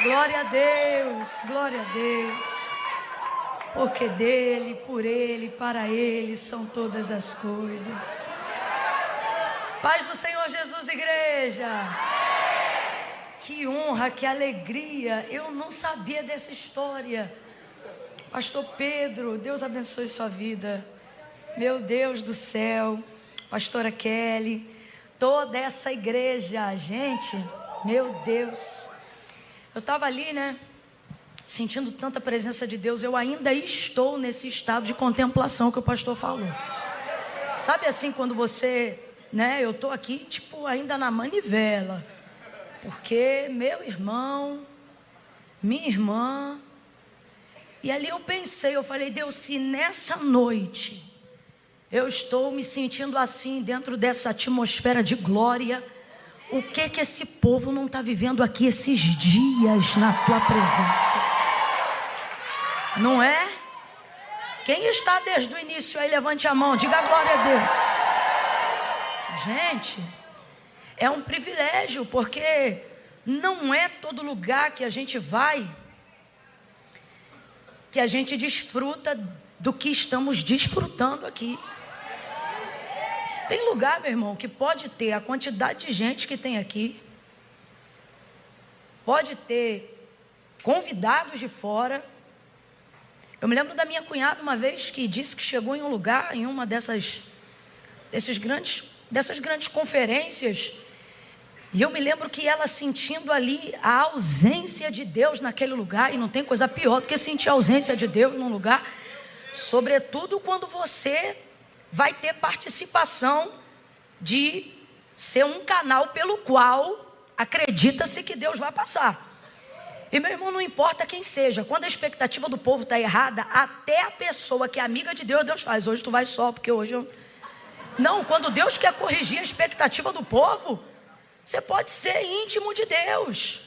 glória a Deus, glória a Deus. Porque dele, por ele, para ele são todas as coisas. Paz do Senhor Jesus, igreja. Que honra, que alegria. Eu não sabia dessa história. Pastor Pedro, Deus abençoe sua vida. Meu Deus do céu. Pastora Kelly, toda essa igreja, gente, meu Deus. Eu estava ali, né, sentindo tanta presença de Deus. Eu ainda estou nesse estado de contemplação que o pastor falou. Sabe assim, quando você, né, eu estou aqui, tipo, ainda na manivela. Porque meu irmão, minha irmã. E ali eu pensei, eu falei, Deus, se nessa noite eu estou me sentindo assim, dentro dessa atmosfera de glória, o que esse povo não está vivendo aqui esses dias na tua presença? Não é? Quem está desde o início aí, levante a mão, diga glória a Deus. Gente, é um privilégio, porque não é todo lugar que a gente vai que a gente desfruta do que estamos desfrutando aqui. Tem lugar, meu irmão, que pode ter a quantidade de gente que tem aqui, pode ter convidados de fora. Eu me lembro da minha cunhada uma vez que disse que chegou em um lugar, em uma dessas grandes conferências, e eu me lembro que ela sentindo ali a ausência de Deus naquele lugar, e não tem coisa pior do que sentir a ausência de Deus num lugar, sobretudo quando você vai ter participação de ser um canal pelo qual acredita-se que Deus vai passar. E meu irmão, não importa quem seja, quando a expectativa do povo está errada, até a pessoa que é amiga de Deus, Deus faz, hoje tu vai só, porque hoje eu... Não, quando Deus quer corrigir a expectativa do povo, você pode ser íntimo de Deus.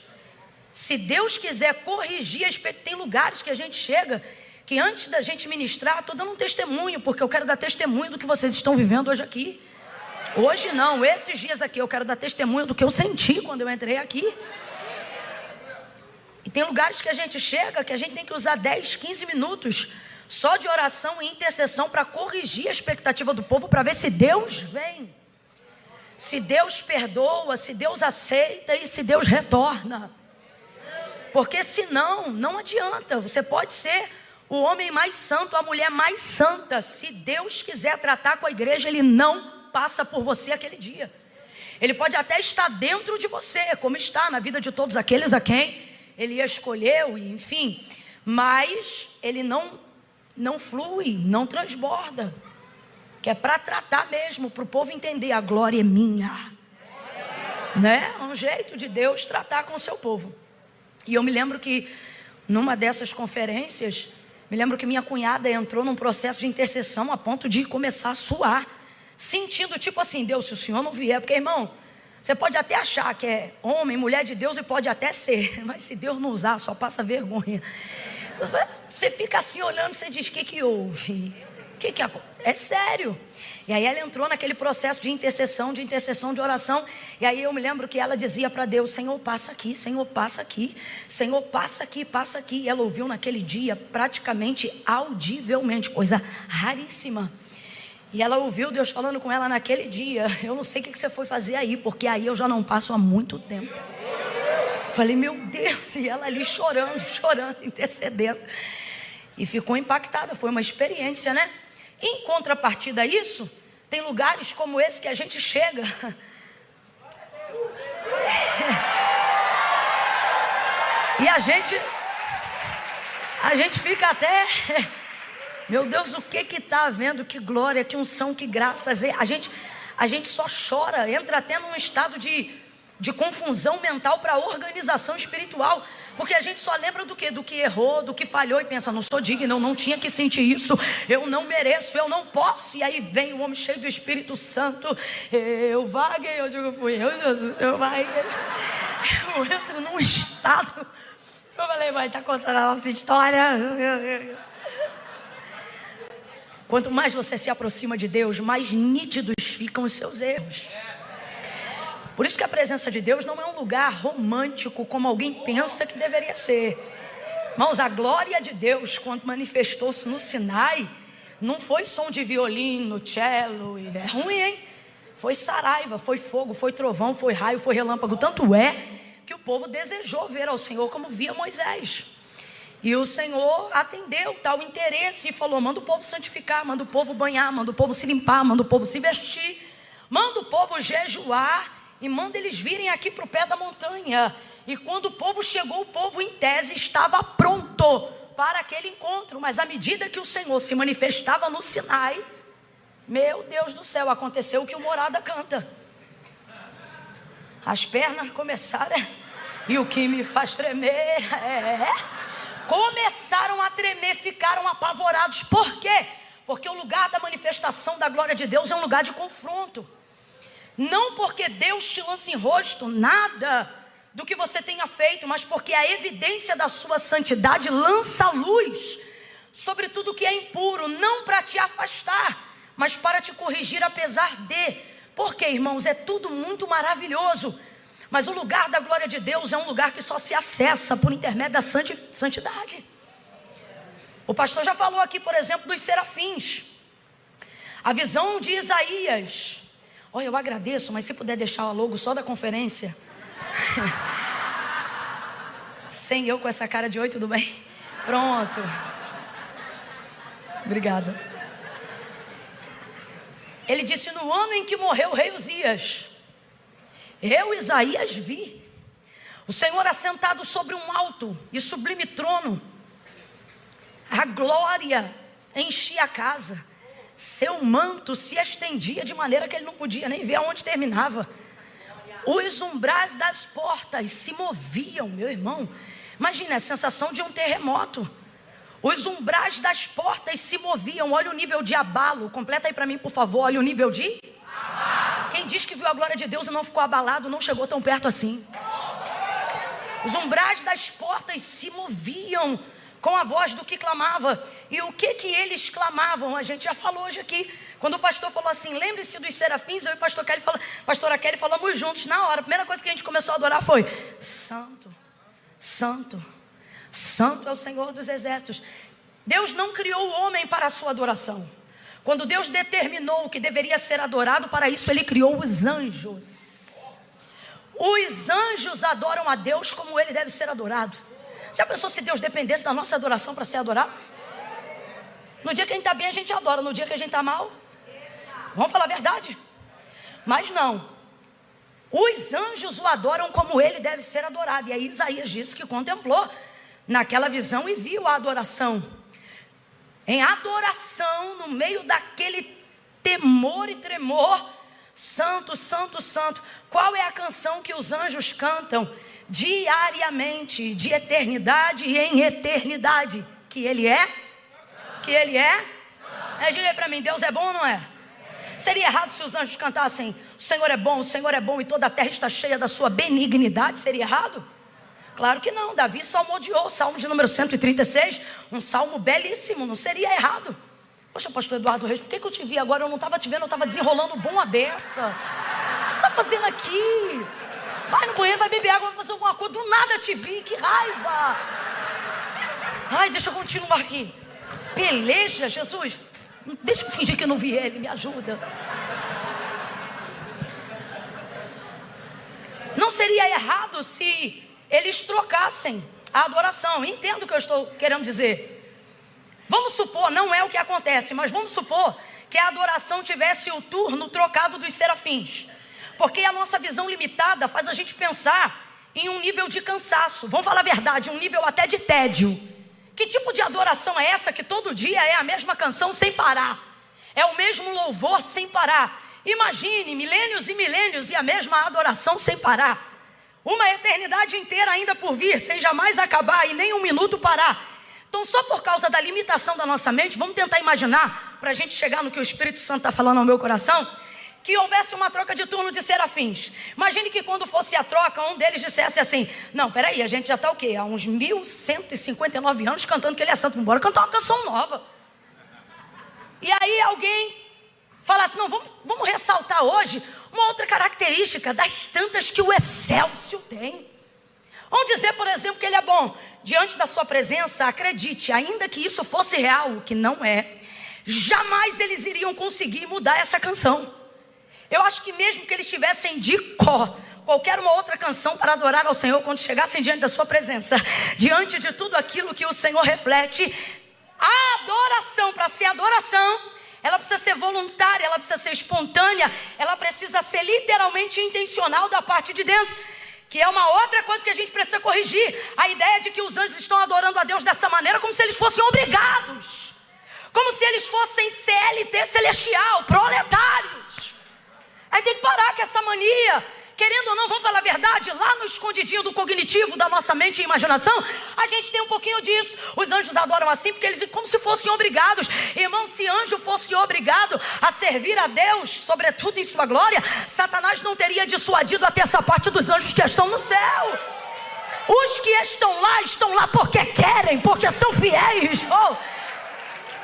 Se Deus quiser corrigir a expectativa, tem lugares que a gente chega, que antes da gente ministrar, estou dando um testemunho, porque eu quero dar testemunho do que vocês estão vivendo hoje aqui. Hoje não, esses dias aqui eu quero dar testemunho do que eu senti quando eu entrei aqui. E tem lugares que a gente chega, que a gente tem que usar 10, 15 minutos só de oração e intercessão para corrigir a expectativa do povo, para ver se Deus vem, se Deus perdoa, se Deus aceita e se Deus retorna. Porque senão, não adianta. Você pode ser o homem mais santo, a mulher mais santa, se Deus quiser tratar com a igreja, Ele não passa por você aquele dia. Ele pode até estar dentro de você, como está na vida de todos aqueles a quem Ele escolheu, enfim, mas Ele não flui, não transborda, que é para tratar mesmo, para o povo entender, a glória é minha, né? É um jeito de Deus tratar com o seu povo. E eu me lembro que numa dessas conferências, me lembro que minha cunhada entrou num processo de intercessão a ponto de começar a suar, sentindo tipo assim, Deus, se o Senhor não vier, porque irmão, você pode até achar que é homem, mulher de Deus, e pode até ser, mas se Deus não usar, só passa vergonha. Você fica assim olhando, você diz, o que houve? É sério. E aí ela entrou naquele processo de intercessão, de oração. E aí eu me lembro que ela dizia para Deus, Senhor, passa aqui, Senhor, passa aqui, Senhor, passa aqui, passa aqui. E ela ouviu naquele dia, praticamente audivelmente, coisa raríssima. E ela ouviu Deus falando com ela naquele dia, eu não sei o que você foi fazer aí, porque aí eu já não passo há muito tempo. Falei, meu Deus, e ela ali chorando, intercedendo. E ficou impactada, foi uma experiência, né? Em contrapartida a isso, tem lugares como esse que a gente chega. E a gente fica até... Meu Deus, o que está havendo? Que glória, que unção, que graças. A gente só chora, entra até num estado de confusão mental para a organização espiritual. Porque a gente só lembra do quê? Do que errou, do que falhou e pensa, não sou digno, eu não tinha que sentir isso, eu não mereço, eu não posso. E aí vem o homem cheio do Espírito Santo, eu vaguei, eu digo, fui eu, Jesus, eu vaguei. Eu entro num estado, eu falei, vai, está contando a nossa história. Quanto mais você se aproxima de Deus, mais nítidos ficam os seus erros. Por isso que a presença de Deus não é um lugar romântico como alguém pensa que deveria ser. Irmãos, a glória de Deus, quando manifestou-se no Sinai, não foi som de violino, cello, é ruim, hein? Foi saraiva, foi fogo, foi trovão, foi raio, foi relâmpago. Tanto é que o povo desejou ver ao Senhor como via Moisés. E o Senhor atendeu tal interesse e falou: manda o povo santificar, manda o povo banhar, manda o povo se limpar, manda o povo se vestir, manda o povo jejuar e manda eles virem aqui para o pé da montanha. E quando o povo chegou, o povo em tese estava pronto para aquele encontro. Mas à medida que o Senhor se manifestava no Sinai, meu Deus do céu, aconteceu o que o Morada canta. As pernas começaram, e o que me faz tremer começaram a tremer, ficaram apavorados. Por quê? Porque o lugar da manifestação da glória de Deus é um lugar de confronto. Não porque Deus te lança em rosto nada do que você tenha feito, mas porque a evidência da sua santidade lança luz sobre tudo que é impuro, não para te afastar, mas para te corrigir apesar de. Porque, irmãos, é tudo muito maravilhoso, mas o lugar da glória de Deus é um lugar que só se acessa por intermédio da santidade. O pastor já falou aqui, por exemplo, dos serafins. A visão de Isaías. Olha, eu agradeço, mas se puder deixar o logo só da conferência. Sem eu com essa cara de oi, tudo bem? Pronto. Obrigada. Ele disse: no ano em que morreu o rei Uzias, eu, Isaías, vi o Senhor assentado sobre um alto e sublime trono. A glória enchia a casa. Seu manto se estendia de maneira que ele não podia nem ver aonde terminava. Os umbrais das portas se moviam, meu irmão. Imagina a sensação de um terremoto. Os umbrais das portas se moviam. Olha o nível de abalo. Completa aí para mim, por favor. Olha o nível de abalo. Quem diz que viu a glória de Deus e não ficou abalado, não chegou tão perto assim. Os umbrais das portas se moviam com a voz do que clamava. E o que eles clamavam? A gente já falou hoje aqui. Quando o pastor falou assim: lembre-se dos serafins, eu e pastora Kelly falamos juntos na hora. A primeira coisa que a gente começou a adorar foi: Santo, Santo, Santo é o Senhor dos exércitos. Deus não criou o homem para a sua adoração. Quando Deus determinou o que deveria ser adorado, para isso Ele criou os anjos. Os anjos adoram a Deus como Ele deve ser adorado. Já pensou se Deus dependesse da nossa adoração para ser adorado? No dia que a gente está bem, a gente adora. No dia que a gente está mal, vamos falar a verdade. Mas não. Os anjos o adoram como ele deve ser adorado. E aí Isaías disse que contemplou naquela visão e viu a adoração. Em adoração, no meio daquele temor e tremor: Santo, Santo, Santo. Qual é a canção que os anjos cantam diariamente, de eternidade e em eternidade? Que Ele é? Que Ele é? Diga aí para mim, Deus é bom ou não é? Seria errado se os anjos cantassem: o Senhor é bom e toda a terra está cheia da sua benignidade? Seria errado? Claro que não. Davi salmodiou, salmo de número 136, um salmo belíssimo, não seria errado. Poxa, pastor Eduardo Reis, por que eu te vi agora? Eu não estava te vendo, eu estava desenrolando bom a beça. O que você está fazendo aqui? Vai no banheiro, vai beber água, vai fazer alguma coisa. Do nada te vi, que raiva. Ai, deixa eu continuar aqui. Peleja, Jesus. Deixa eu fingir que eu não vi ele, me ajuda. Não seria errado se eles trocassem a adoração. Entendo o que eu estou querendo dizer. Vamos supor, não é o que acontece, mas vamos supor que a adoração tivesse o turno trocado dos serafins. Porque a nossa visão limitada faz a gente pensar em um nível de cansaço. Vamos falar a verdade, um nível até de tédio. Que tipo de adoração é essa que todo dia é a mesma canção sem parar? É o mesmo louvor sem parar. Imagine milênios e milênios e a mesma adoração sem parar. Uma eternidade inteira ainda por vir, sem jamais acabar e nem um minuto parar. Então, só por causa da limitação da nossa mente, vamos tentar imaginar, para a gente chegar no que o Espírito Santo está falando ao meu coração, que houvesse uma troca de turno de serafins. Imagine que quando fosse a troca, um deles dissesse assim: não, peraí, a gente já está o quê? Há uns 1159 anos cantando que ele é santo, vamos embora cantar uma canção nova. E aí alguém falar assim, não, vamos ressaltar hoje uma outra característica das tantas que o Excélcio tem. Vamos dizer, por exemplo, que ele é bom. Diante da sua presença, acredite, ainda que isso fosse real, o que não é, jamais eles iriam conseguir mudar essa canção. Eu acho que mesmo que eles tivessem de cor qualquer uma outra canção para adorar ao Senhor, quando chegassem diante da sua presença, diante de tudo aquilo que o Senhor reflete, a adoração, para ser adoração, ela precisa ser voluntária, ela precisa ser espontânea, ela precisa ser literalmente intencional da parte de dentro, que é uma outra coisa que a gente precisa corrigir. A ideia de que os anjos estão adorando a Deus dessa maneira, como se eles fossem obrigados, como se eles fossem CLT celestial, proletários. Aí tem que parar com essa mania. Querendo ou não, vamos falar a verdade, lá no escondidinho do cognitivo da nossa mente e imaginação, a gente tem um pouquinho disso. Os anjos adoram assim porque eles como se fossem obrigados. Irmão, se anjo fosse obrigado a servir a Deus, sobretudo em sua glória, Satanás não teria dissuadido até essa parte dos anjos que estão no céu. Os que estão lá porque querem, porque são fiéis.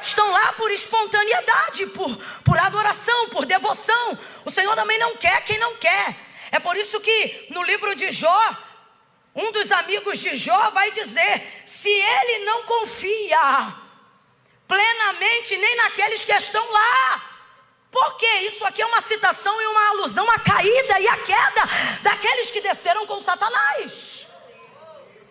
Estão lá por espontaneidade, por adoração, por devoção. O Senhor também não quer quem não quer. É por isso que no livro de Jó, um dos amigos de Jó vai dizer: se ele não confia plenamente nem naqueles que estão lá. Por quê? Isso aqui é uma citação e uma alusão à caída e à queda daqueles que desceram com Satanás.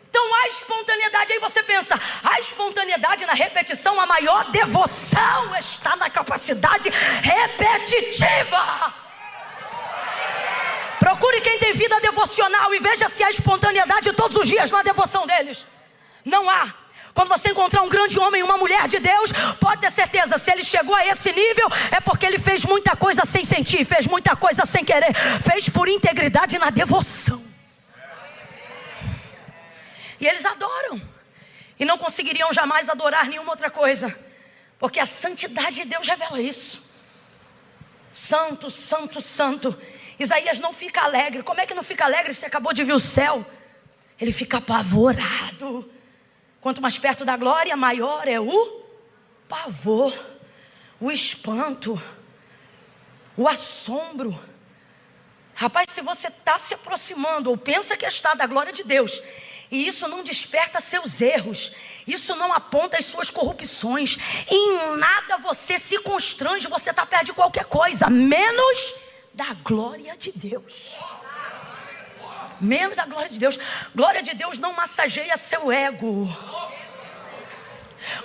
Então há espontaneidade. Aí você pensa, a espontaneidade na repetição, a maior devoção está na capacidade repetitiva. Procure quem tem vida devocional e veja se há espontaneidade todos os dias na devoção deles. Não há. Quando você encontrar um grande homem e uma mulher de Deus, pode ter certeza, se ele chegou a esse nível, é porque ele fez muita coisa sem sentir, fez muita coisa sem querer, fez por integridade na devoção. E eles adoram. E não conseguiriam jamais adorar nenhuma outra coisa, porque a santidade de Deus revela isso. Santo, santo, santo. Isaías não fica alegre. Como é que não fica alegre se acabou de ver o céu? Ele fica apavorado. Quanto mais perto da glória, maior é o pavor, o espanto, o assombro. Rapaz, se você está se aproximando ou pensa que está da glória de Deus, e isso não desperta seus erros, isso não aponta as suas corrupções, em nada você se constrange, você está perto de qualquer coisa, menos da glória de Deus. Menos da glória de Deus. Glória de Deus não massageia seu ego.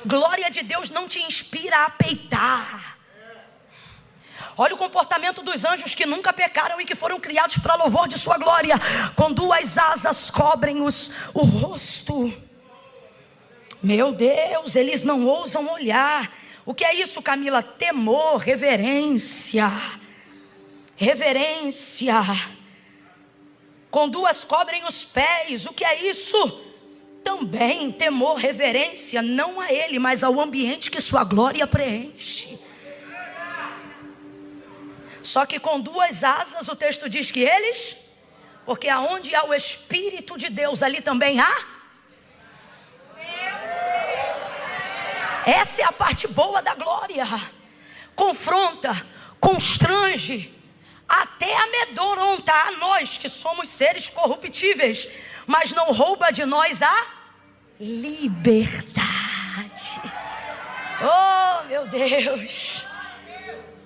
Glória de Deus não te inspira a peitar. Olha o comportamento dos anjos que nunca pecaram e que foram criados para louvor de sua glória. Com duas asas cobrem o rosto. Meu Deus, eles não ousam olhar. O que é isso, Camila? Temor, reverência. Reverência. Com duas cobrem os pés. O que é isso? Também temor, reverência, não a ele, mas ao ambiente que sua glória preenche. Só que com duas asas o texto diz que eles, porque aonde há o Espírito de Deus, ali também há. Essa é a parte boa da glória. Confronta, constrange, até amedrontar a nós que somos seres corruptíveis, mas não rouba de nós a liberdade. Oh, meu Deus.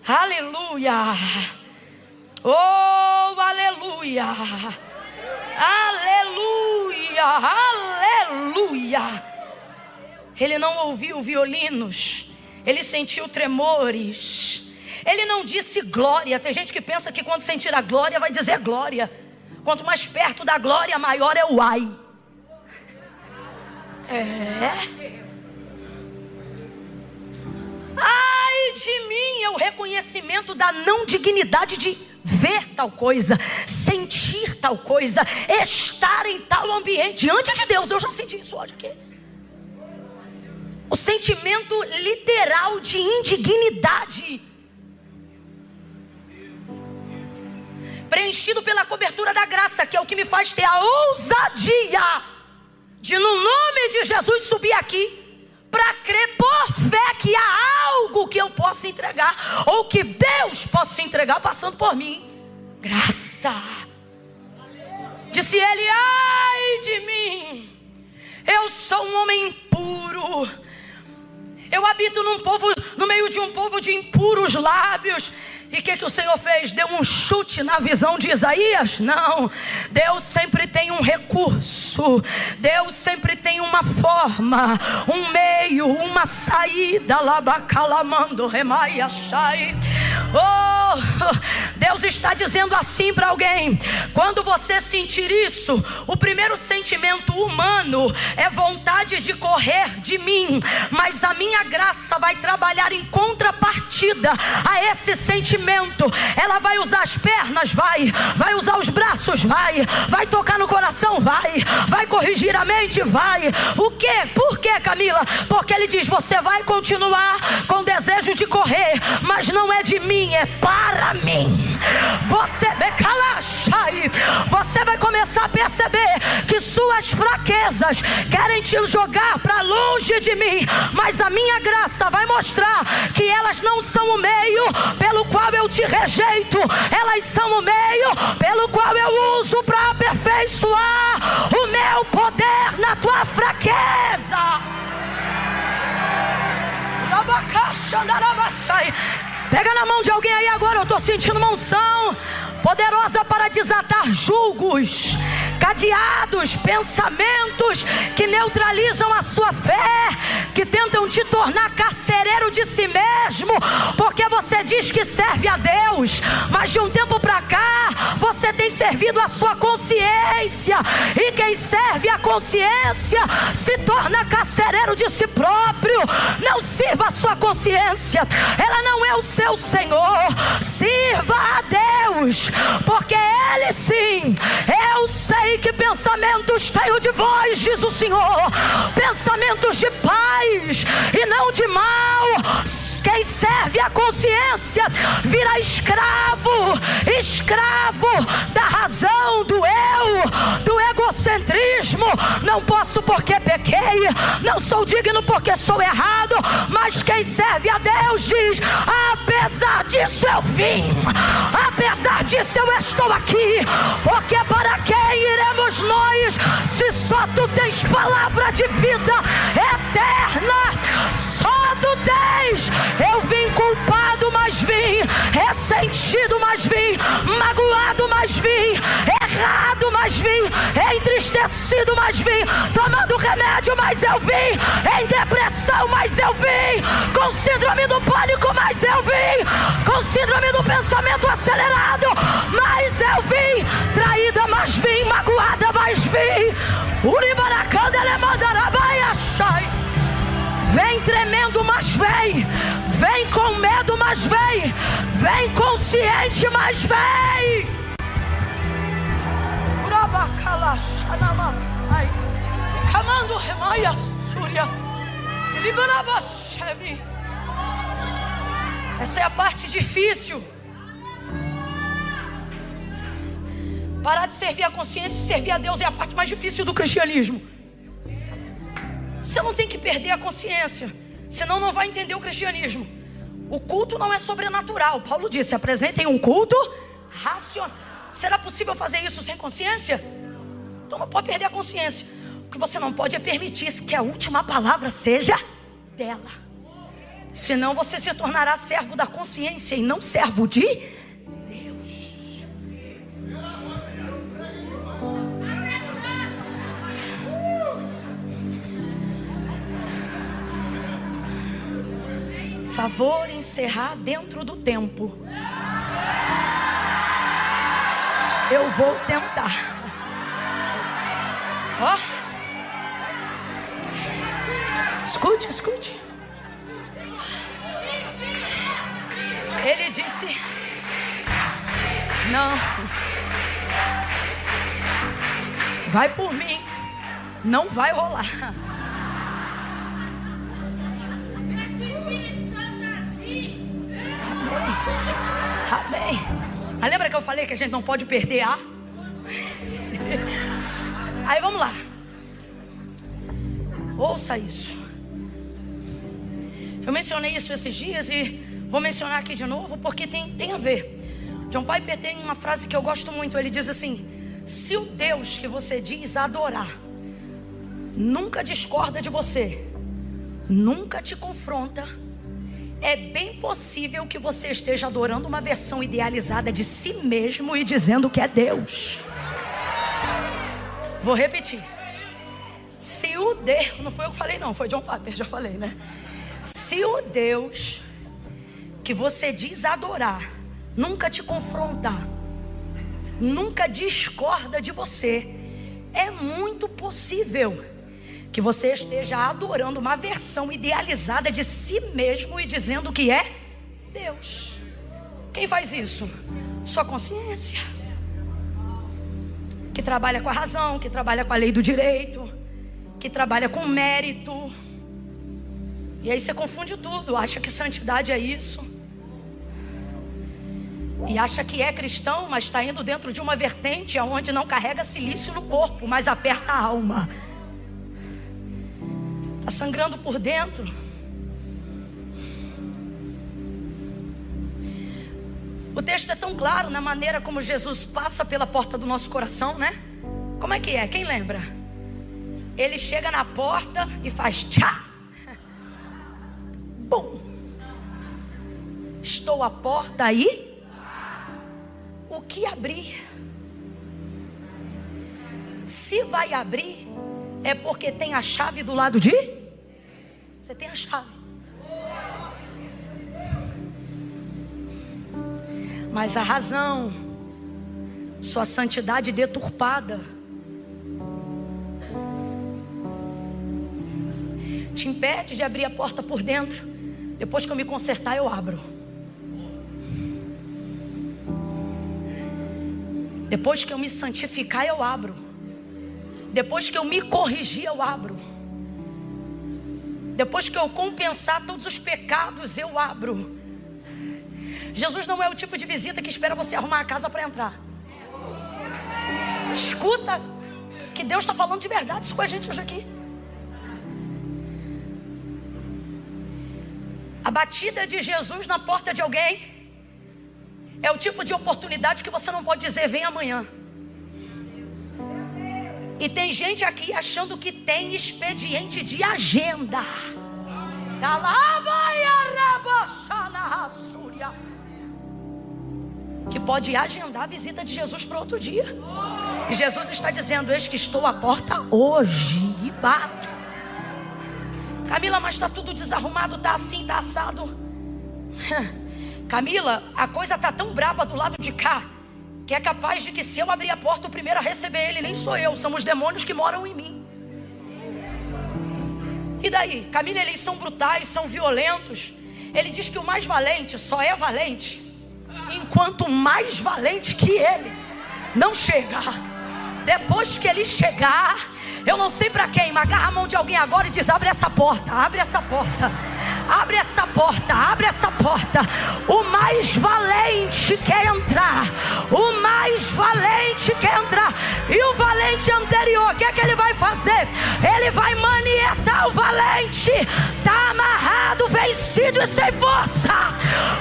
Aleluia. Oh, aleluia. Aleluia. Aleluia. Ele não ouviu violinos, ele sentiu tremores. Ele não disse glória. Tem gente que pensa que quando sentir a glória vai dizer glória. Quanto mais perto da glória, maior é o ai. Ai de mim, é o reconhecimento da não dignidade de ver tal coisa, sentir tal coisa, estar em tal ambiente. Diante de Deus, eu já senti isso hoje aqui. O sentimento literal de indignidade, preenchido pela cobertura da graça, que é o que me faz ter a ousadia de, no nome de Jesus, subir aqui para crer por fé que há algo que eu possa entregar, ou que Deus possa entregar passando por mim. Graça. Disse ele: ai de mim, eu sou um homem impuro, eu habito no meio de um povo de impuros lábios. E o que o Senhor fez? Deu um chute na visão de Isaías? Não. Deus sempre tem um recurso. Deus sempre tem uma forma, um meio, uma saída. Labacalamando remaia shai. Oh, Deus está dizendo assim para alguém: quando você sentir isso, o primeiro sentimento humano é vontade de correr de mim, mas a minha graça vai trabalhar em contrapartida a esse sentimento. Ela vai usar as pernas, vai usar os braços, vai tocar no coração, vai corrigir a mente, vai. O quê? Por quê, Camila? Porque ele diz: você vai continuar com desejo de correr, mas não é de mim, é para mim. Você vai começar a perceber que suas fraquezas querem te jogar para longe de mim, mas a minha graça vai mostrar que elas não são o meio pelo qual eu te rejeito, elas são o meio pelo qual eu uso para aperfeiçoar o meu poder na tua fraqueza. Pega na mão de alguém aí agora. Eu estou sentindo uma unção poderosa para desatar julgos, cadeados, pensamentos que neutralizam a sua fé, que tentam te tornar carcereiro de si mesmo, porque você diz que serve a Deus, mas de um tempo para cá você tem servido a sua consciência, e quem serve a consciência se torna carcereiro de si próprio. Não sirva a sua consciência, ela não é o seu Senhor. Sirva a Deus, porque Ele sim. Eu sei que pensamentos tenho de vós, diz o Senhor, pensamentos de paz e não de mal. Quem serve a consciência vira escravo da razão, do eu, do egocentrismo. Não posso porque pequei, não sou digno porque sou errado. Mas quem serve a Deus diz: apesar disso eu vim, apesar disso eu estou aqui, porque para quem iremos nós, se só tu tens palavra de vida eterna? Só tu tens. Eu vim culpado, mas vim ressentido, mas vim magoado, mas vim errado, mas vim entristecido, mas vim tomando remédio, mas eu vim em depressão, mas eu vim com síndrome do pânico, mas eu vim com síndrome do pensamento acelerado, mas eu vim traída, mas vim magoada, mas vim uribaracanda lemandarabaiá shai. Vem tremendo, mas vem com medo, mas vem consciente, mas vem. Camando remaia súria. Essa é a parte difícil. Parar de servir a consciência e servir a Deus é a parte mais difícil do cristianismo. Você não tem que perder a consciência, senão não vai entender o cristianismo. O culto não é sobrenatural. Paulo disse: apresentem um culto racional. Será possível fazer isso sem consciência? Então não pode perder a consciência. O que você não pode é permitir que a última palavra seja dela. Senão você se tornará servo da consciência e não servo de Deus. Favor encerrar dentro do tempo. Eu vou tentar. Ó. Escute. Ele disse: não. Vai por mim. Não vai rolar. Amém. Mas lembra que eu falei que a gente não pode perder a? Aí vamos lá. Ouça isso. Eu mencionei isso esses dias e vou mencionar aqui de novo porque tem a ver. John Piper tem uma frase que eu gosto muito. Ele diz assim: se o Deus que você diz adorar nunca discorda de você, nunca te confronta, é bem possível que você esteja adorando uma versão idealizada de si mesmo e dizendo que é Deus. Vou repetir. Se o Deus, não foi eu que falei não, foi John Piper, já falei, né? Se o Deus que você diz adorar nunca te confrontar, nunca discorda de você, é muito possível que você esteja adorando uma versão idealizada de si mesmo e dizendo que é Deus. Quem faz isso? Sua consciência, que trabalha com a razão, que trabalha com a lei do direito, que trabalha com mérito. E aí você confunde tudo, acha que santidade é isso, e acha que é cristão, mas está indo dentro de uma vertente onde não carrega silício no corpo, mas aperta a alma. Está sangrando por dentro. O texto é tão claro na maneira como Jesus passa pela porta do nosso coração, né? Como é que é? Quem lembra? Ele chega na porta e faz tchá. Bum. Estou à porta aí. O que abrir? Se vai abrir, é porque tem a chave do lado de? Você tem a chave. Mas a razão, sua santidade deturpada, te impede de abrir a porta por dentro. Depois que eu me consertar, eu abro. Depois que eu me santificar, eu abro. Depois que eu me corrigir, eu abro. Depois que eu compensar todos os pecados, eu abro. Jesus não é o tipo de visita que espera você arrumar a casa para entrar. Escuta, que Deus está falando de verdade isso com a gente hoje aqui. A batida de Jesus na porta de alguém é o tipo de oportunidade que você não pode dizer vem amanhã. E tem gente aqui achando que tem expediente de agenda. Que pode agendar a visita de Jesus para outro dia. E Jesus está dizendo: eis que estou à porta hoje e bato. Camila, mas está tudo desarrumado, está assim, está assado. Camila, a coisa está tão braba do lado de cá, que é capaz de que se eu abrir a porta, o primeiro a receber ele nem sou eu, são os demônios que moram em mim. E daí? Camila, eles são brutais, são violentos. Ele diz que o mais valente só é valente enquanto o mais valente que ele não chega. Depois que ele chegar, eu não sei para quem, mas agarra a mão de alguém agora e diz: abre essa porta, abre essa porta, abre essa porta, abre essa porta. O mais valente quer entrar. O mais valente quer entrar. E o valente anterior, o que é que ele vai fazer? Ele vai manietar o valente. Está amarrado, vencido e sem força.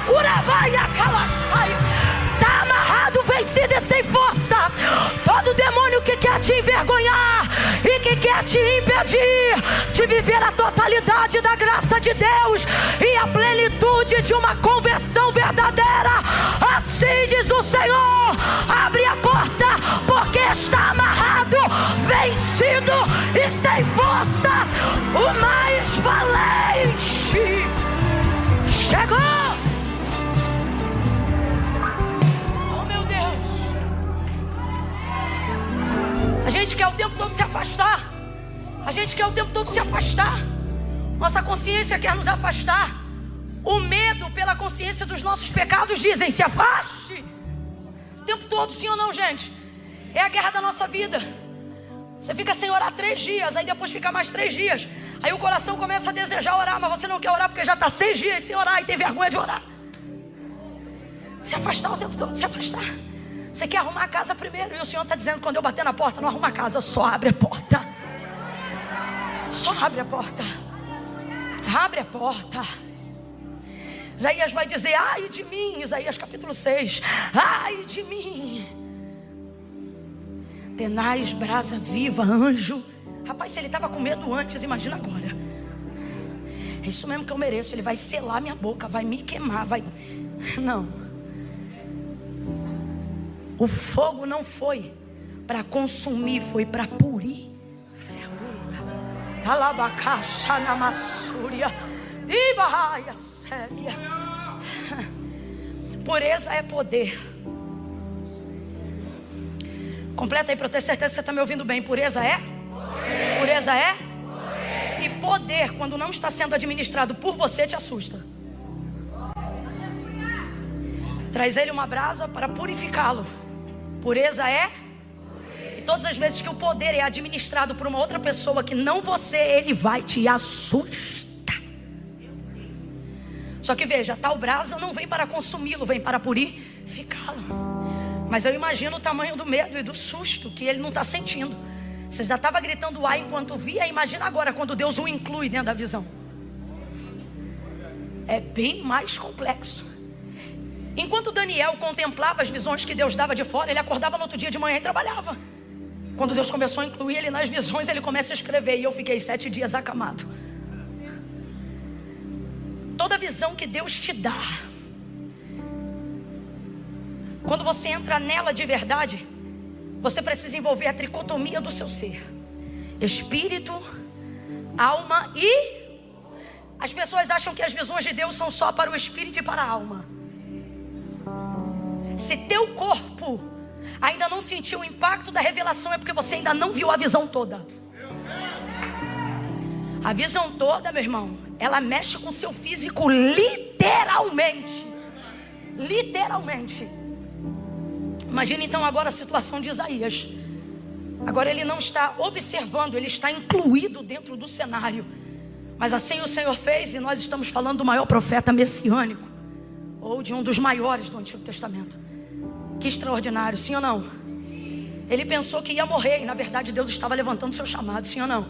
Urabaia calachai. Está amarrado, vencido e sem força. Todo demônio que quer te envergonhar e que quer te impedir de viver a totalidade da graça de Deus e a plenitude de uma conversão verdadeira, assim diz o Senhor: abre a porta, porque está amarrado, vencido e sem força. O mais valente chegou. A gente quer o tempo todo se afastar. A gente quer o tempo todo se afastar. Nossa consciência quer nos afastar. O medo pela consciência dos nossos pecados dizem: se afaste. O tempo todo, sim ou não, gente? É a guerra da nossa vida. Você fica sem orar 3 dias, aí depois fica mais 3 dias. Aí o coração começa a desejar orar, mas você não quer orar porque já está 6 dias sem orar e tem vergonha de orar. Se afastar o tempo todo, se afastar. Você quer arrumar a casa primeiro, e o Senhor está dizendo: quando eu bater na porta, não arruma a casa, só abre a porta. Só abre a porta. Abre a porta. Isaías vai dizer: ai de mim, Isaías capítulo 6, ai de mim. Tenaz, brasa viva, anjo. Rapaz, se ele estava com medo antes, imagina agora. É isso mesmo que eu mereço. Ele vai selar minha boca, vai me queimar, vai... Não. O fogo não foi para consumir, foi para purir. Calabacaixa na massúria. Ibaia séria. Pureza é poder. Completa aí para eu ter certeza que você está me ouvindo bem. Pureza é? Poder. Pureza é? Poder. E poder, quando não está sendo administrado por você, te assusta. Traz ele uma brasa para purificá-lo. Pureza é? E todas as vezes que o poder é administrado por uma outra pessoa que não você, ele vai te assustar. Só que veja, tal brasa não vem para consumi-lo, vem para purificá-lo. Mas eu imagino o tamanho do medo e do susto que ele não está sentindo. Você já estava gritando ai enquanto via. Imagina agora quando Deus o inclui dentro da visão. É bem mais complexo. Enquanto Daniel contemplava as visões que Deus dava de fora, ele acordava no outro dia de manhã e trabalhava. Quando Deus começou a incluir ele nas visões, ele começa a escrever. E eu fiquei 7 dias acamado. Toda visão que Deus te dá, quando você entra nela de verdade, você precisa envolver a tricotomia do seu ser: espírito, alma e... As pessoas acham que as visões de Deus são só para o espírito e para a alma. Se teu corpo ainda não sentiu o impacto da revelação, é porque você ainda não viu a visão toda. A visão toda, meu irmão, ela mexe com o seu físico literalmente. Literalmente. Imagina então agora a situação de Isaías. Agora ele não está observando, ele está incluído dentro do cenário. Mas assim o Senhor fez, e nós estamos falando do maior profeta messiânico, ou de um dos maiores do Antigo Testamento. Que extraordinário, sim ou não? Ele pensou que ia morrer e na verdade Deus estava levantando seu chamado, sim ou não?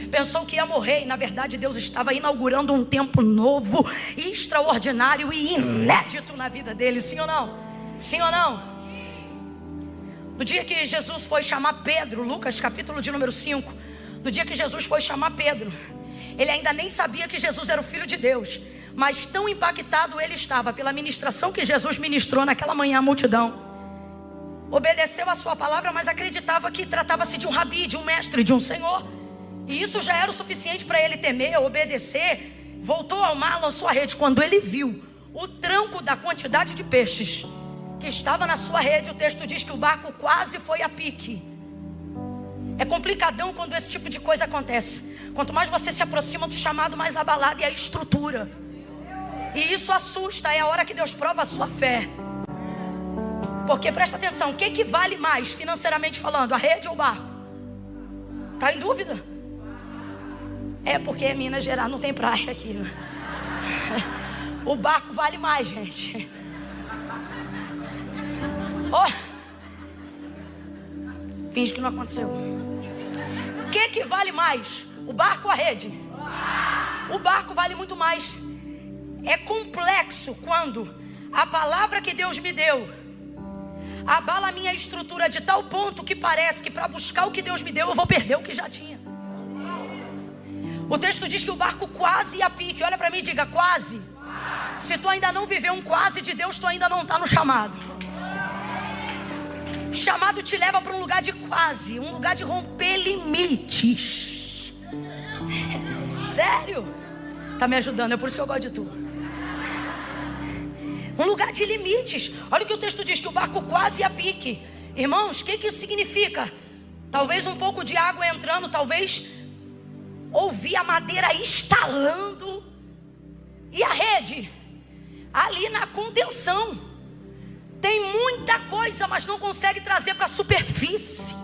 Pensou que ia morrer e na verdade Deus estava inaugurando um tempo novo, extraordinário e inédito na vida dele, sim ou não? Sim ou não? No dia que Jesus foi chamar Pedro, Lucas capítulo de número 5, no dia que Jesus foi chamar Pedro, ele ainda nem sabia que Jesus era o Filho de Deus, mas tão impactado ele estava pela ministração que Jesus ministrou naquela manhã à multidão. Obedeceu a sua palavra, mas acreditava que tratava-se de um rabi, de um mestre, de um senhor. E isso já era o suficiente para ele temer, obedecer. Voltou ao mar, lançou a rede. Quando ele viu o tranco da quantidade de peixes que estava na sua rede, o texto diz que o barco quase foi a pique. É complicadão quando esse tipo de coisa acontece. Quanto mais você se aproxima do chamado, mais abalada é a estrutura. E isso assusta, é a hora que Deus prova a sua fé. Porque presta atenção, o que vale mais financeiramente falando, a rede ou o barco? Está em dúvida? É porque é Minas Gerais, não tem praia aqui, né? O barco vale mais, gente. Oh. Finge que não aconteceu. O que vale mais? O barco ou a rede? O barco vale muito mais. É complexo quando a palavra que Deus me deu abala a minha estrutura de tal ponto que parece que para buscar o que Deus me deu eu vou perder o que já tinha. O texto diz que o barco quase ia a pique. Olha para mim e diga quase. Se tu ainda não viveu um quase de Deus, tu ainda não está no chamado. O chamado te leva para um lugar de quase, um lugar de romper limites. Sério? Tá me ajudando, é por isso que eu gosto de tu. Um lugar de limites. Olha o que o texto diz, que o barco quase ia a pique. Irmãos, o que isso significa? Talvez um pouco de água entrando, talvez ouvir a madeira estalando. E a rede? Ali na contenção. Tem muita coisa, mas não consegue trazer para a superfície.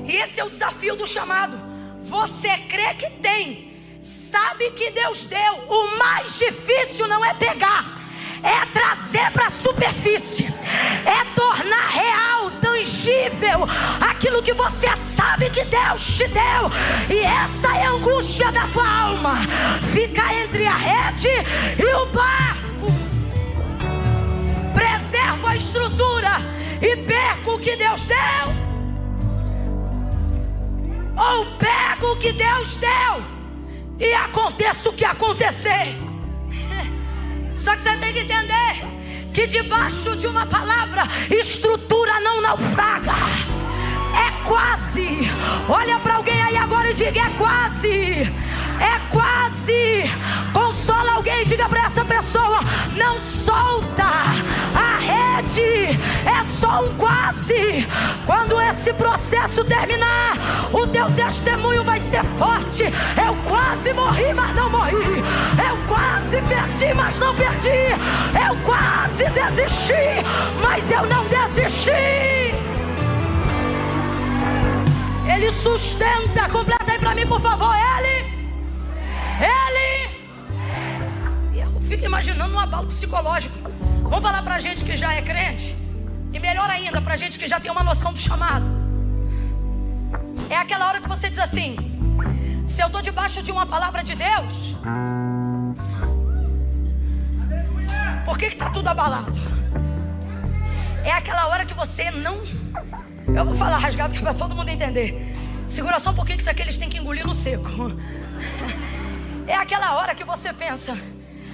E esse é o desafio do chamado. Você crê que tem, sabe que Deus deu. O mais difícil não é pegar, é trazer para a superfície, é tornar real, tangível intangível, aquilo que você sabe que Deus te deu, e essa é a angústia da tua alma, fica entre a rede e o barco. Preservo a estrutura e perco o que Deus deu, ou pego o que Deus deu e aconteça o que acontecer. Só que você tem que entender que debaixo de uma palavra, estrutura não naufraga. É quase. Olha para alguém aí agora e diga: é quase. É quase. Consola alguém e diga para essa pessoa: não solta a rede, é só um quase. Quando esse processo terminar, o teu testemunho vai ser forte. Eu quase morri, mas não morri. Eu quase perdi, mas não perdi. Eu quase desisti, mas eu não desisti. Ele sustenta. Completa aí pra mim, por favor. Ele. E eu fico imaginando um abalo psicológico. Vamos falar pra gente que já é crente, e melhor ainda, pra gente que já tem uma noção do chamado. É aquela hora que você diz assim: se eu tô debaixo de uma palavra de Deus, por que tá tudo abalado? É aquela hora que você não... Eu vou falar rasgado que é para todo mundo entender. Segura só um pouquinho que isso aqui eles têm que engolir no seco. É aquela hora que você pensa: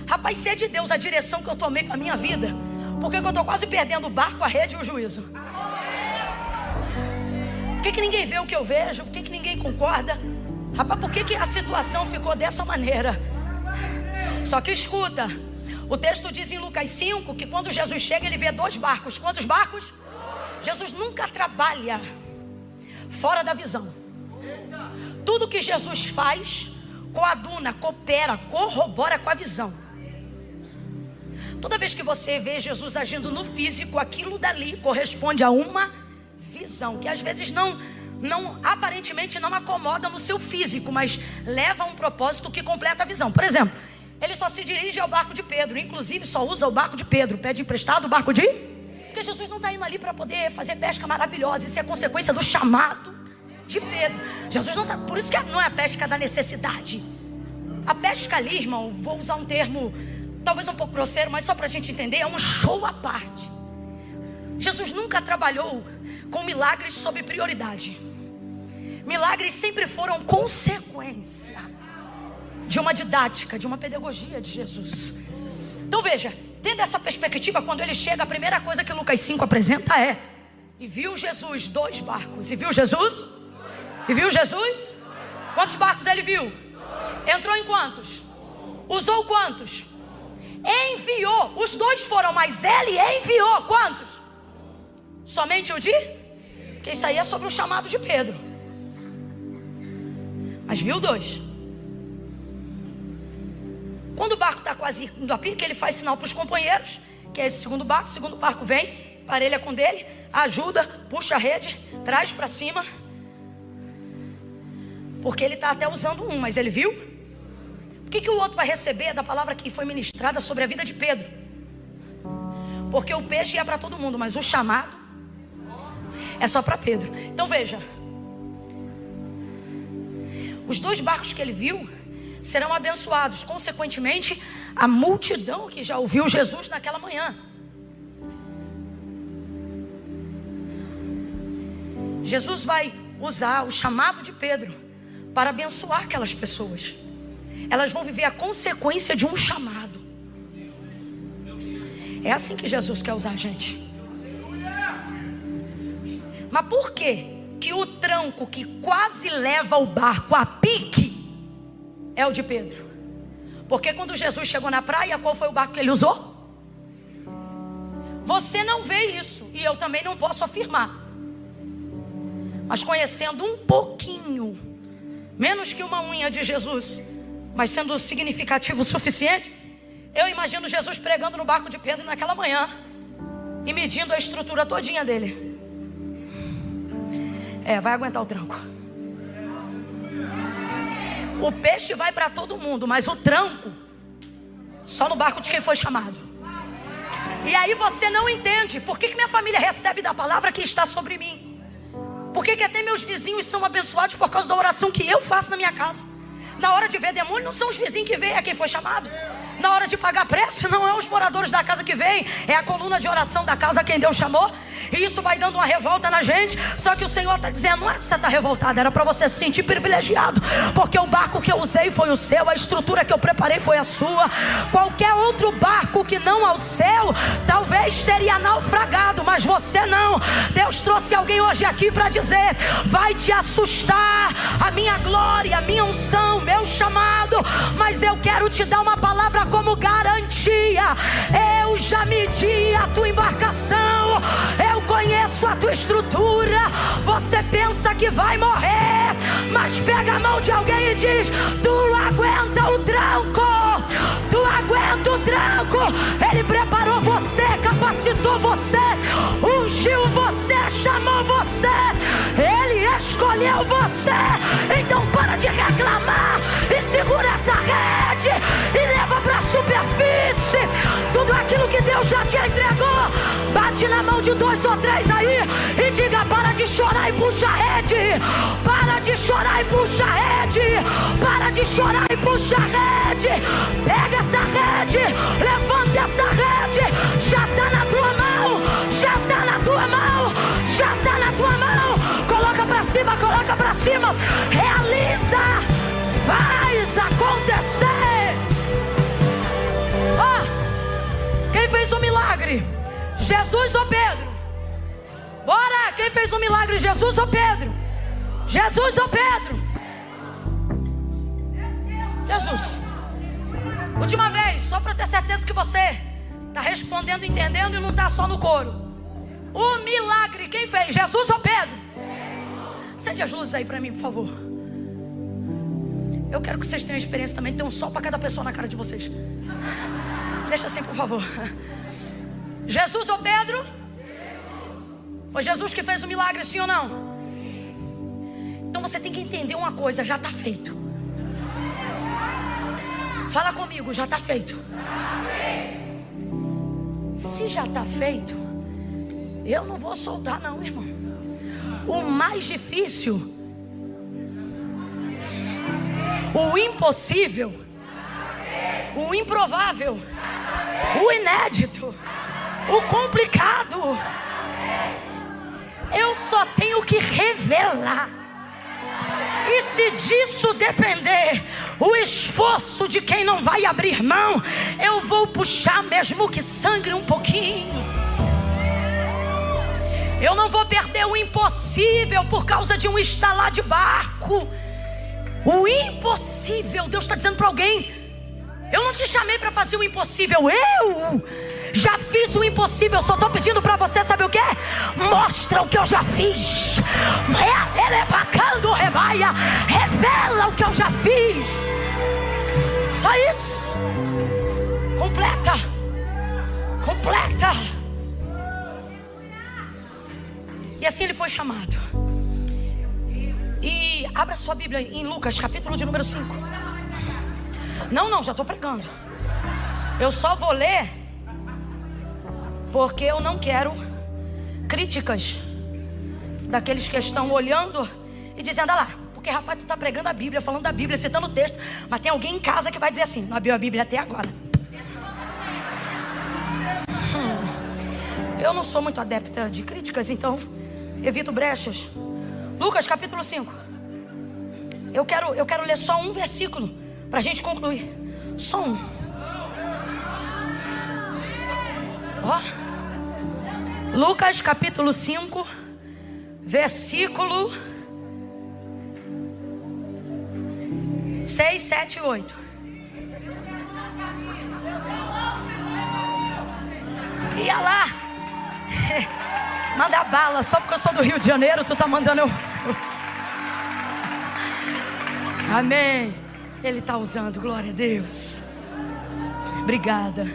rapaz, se é de Deus a direção que eu tomei para minha vida, por que eu estou quase perdendo o barco, a rede e o juízo? Por que ninguém vê o que eu vejo? Por que ninguém concorda? Rapaz, por que a situação ficou dessa maneira? Só que escuta, o texto diz em Lucas 5 que quando Jesus chega, ele vê 2 barcos. Quantos barcos? Jesus nunca trabalha fora da visão. Tudo que Jesus faz coaduna, coopera, corrobora com a visão. Toda vez que você vê Jesus agindo no físico, aquilo dali corresponde a uma visão, que às vezes aparentemente não acomoda no seu físico, mas leva a um propósito que completa a visão. Por exemplo, ele só se dirige ao barco de Pedro, inclusive só usa o barco de Pedro, pede emprestado o barco de... Porque Jesus não está indo ali para poder fazer pesca maravilhosa. Isso é consequência do chamado de Pedro. Jesus não está... Por isso que não é a pesca da necessidade. A pesca ali, irmão, vou usar um termo talvez um pouco grosseiro, mas só para a gente entender, é um show à parte. Jesus nunca trabalhou com milagres sob prioridade. Milagres sempre foram consequência de uma didática, de uma pedagogia de Jesus. Então veja, dentro dessa perspectiva, quando ele chega, a primeira coisa que Lucas 5 apresenta é: e viu Jesus 2 barcos. E viu Jesus? E viu Jesus? Quantos barcos ele viu? Entrou em quantos? Usou quantos? Enviou. Os 2 foram, mas ele enviou quantos? Somente o de? Porque isso aí é sobre o chamado de Pedro. Mas viu 2. Quando o barco está quase indo a pique, ele faz sinal para os companheiros, que é esse segundo barco. O segundo barco vem, parelha com dele, ajuda, puxa a rede, traz para cima. Porque ele está até usando um, mas ele viu? O que o outro vai receber da palavra que foi ministrada sobre a vida de Pedro? Porque o peixe é para todo mundo, mas o chamado é só para Pedro. Então veja, os 2 barcos que ele viu serão abençoados, consequentemente a multidão que já ouviu Jesus naquela manhã. Jesus vai usar o chamado de Pedro para abençoar aquelas pessoas. Elas vão viver a consequência de um chamado. É assim que Jesus quer usar a gente. Mas por que o tranco que quase leva o barco a pique é o de Pedro? Porque quando Jesus chegou na praia, qual foi o barco que ele usou? Você não vê isso, e eu também não posso afirmar. Mas conhecendo um pouquinho, menos que uma unha de Jesus, mas sendo significativo o suficiente, eu imagino Jesus pregando no barco de Pedro naquela manhã e medindo a estrutura todinha dele. Vai aguentar o tranco. O peixe vai para todo mundo, mas o tranco só no barco de quem foi chamado. E aí você não entende. Por que minha família recebe da palavra que está sobre mim? Por que até meus vizinhos são abençoados por causa da oração que eu faço na minha casa? Na hora de ver demônio, não são os vizinhos que veem, é quem foi chamado. Na hora de pagar preço, não é os moradores da casa que vêm, é a coluna de oração da casa quem Deus chamou. E isso vai dando uma revolta na gente. Só que o Senhor está dizendo, não é para você estar revoltado, era para você se sentir privilegiado. Porque o barco que eu usei foi o seu, a estrutura que eu preparei foi a sua. Qualquer outro barco que não ao céu, talvez teria naufragado, mas você não. Deus trouxe alguém hoje aqui para dizer, vai te assustar a minha glória, a minha unção, meu chamado, mas eu quero te dar uma palavra como garantia. Eu já medi a tua embarcação, eu conheço a tua estrutura. Você pensa que vai morrer, mas pega a mão de alguém e diz, tu aguenta o tranco, tu aguenta o tranco. Ele preparou você, capacitou você, ungiu você, chamou você, Ele escolheu você. Então para de reclamar e segura essa rede e leva para a superfície tudo aquilo que Deus já te entregou. Bate na mão de 2 ou 3 aí e diga, para de chorar e puxa a rede. Para de chorar e puxa a rede. Para de chorar e puxa a rede. Pega essa rede, levanta essa rede. Já está na tua mão, já está na tua mão, já está na tua mão. Coloca para cima, coloca para cima. Realiza, faz acontecer. Quem fez o milagre? Jesus ou Pedro? Bora! Quem fez o milagre? Jesus ou Pedro? Jesus ou Pedro? Jesus. Última vez, só para ter certeza que você está respondendo, entendendo e não está só no coro. O milagre, quem fez? Jesus ou Pedro? Acende as luzes aí para mim, por favor. Eu quero que vocês tenham experiência também. Tem um sol para cada pessoa na cara de vocês. Deixa assim, por favor. Jesus ou Pedro? Foi Jesus que fez o milagre, sim ou não? Então você tem que entender uma coisa, já está feito. Fala comigo, já está feito. Se já está feito, eu não vou soltar não, irmão. O mais difícil, o impossível, o improvável, o inédito, o complicado, eu só tenho que revelar. E se disso depender o esforço de quem não vai abrir mão, eu vou puxar mesmo que sangre um pouquinho. Eu não vou perder o impossível por causa de um estalar de barco. O impossível, Deus está dizendo para alguém, eu não te chamei para fazer o impossível, eu já fiz o impossível. Só estou pedindo para você, sabe o que? Mostra o que eu já fiz. Ele é bacana, rebaia. Revela o que eu já fiz. Só isso. Completa. Completa. E assim ele foi chamado. E abra sua Bíblia em Lucas, capítulo de número 5. Não, já estou pregando. Eu só vou ler porque eu não quero críticas daqueles que estão olhando e dizendo, lá, porque rapaz, tu está pregando a Bíblia, falando da Bíblia, citando o texto, mas tem alguém em casa que vai dizer assim, não abriu a Bíblia até agora. Eu não sou muito adepta de críticas, então evito brechas. Lucas capítulo 5. Eu quero ler só um versículo para a gente concluir. Só um. Lucas capítulo 5, versículo 6, 7 e 8. Ia lá. Manda bala, só porque eu sou do Rio de Janeiro, tu tá mandando eu. Amém. Ele tá usando, glória a Deus. Obrigada.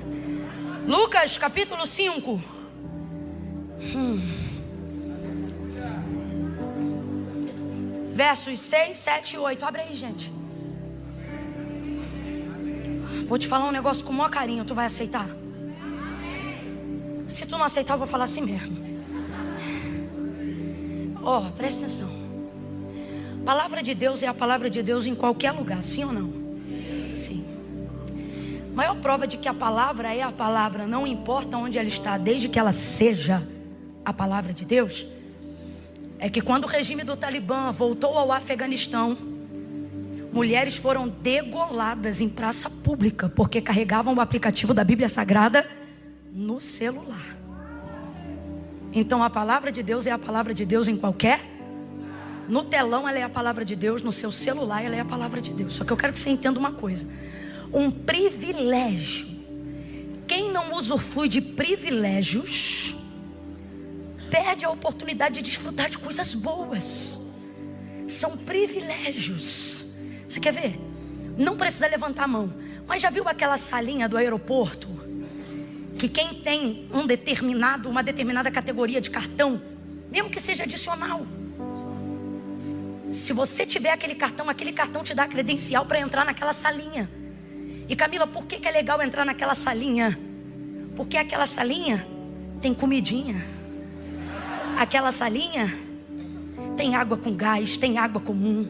Lucas capítulo 5. Versos 6, 7 e 8. Abre aí, gente. Vou te falar um negócio com o maior carinho, tu vai aceitar? Se tu não aceitar, eu vou falar assim mesmo. Presta atenção. Palavra de Deus é a palavra de Deus em qualquer lugar, sim ou não? Sim. Maior prova de que a palavra é a palavra, não importa onde ela está, desde que ela seja a palavra de Deus, é que quando o regime do Talibã voltou ao Afeganistão, mulheres foram degoladas em praça pública porque carregavam o aplicativo da Bíblia Sagrada no celular. Então a palavra de Deus é a palavra de Deus em qualquer. No telão ela é a palavra de Deus, no seu celular ela é a palavra de Deus. Só que eu quero que você entenda uma coisa: um privilégio, quem não usufrui de privilégios perde a oportunidade de desfrutar de coisas boas. São privilégios. Você quer ver? Não precisa levantar a mão, mas já viu aquela salinha do aeroporto que quem tem uma determinada categoria de cartão, mesmo que seja adicional, se você tiver aquele cartão te dá credencial para entrar naquela salinha. E Camila, por que é legal entrar naquela salinha? Porque aquela salinha tem comidinha, aquela salinha tem água com gás, tem água comum,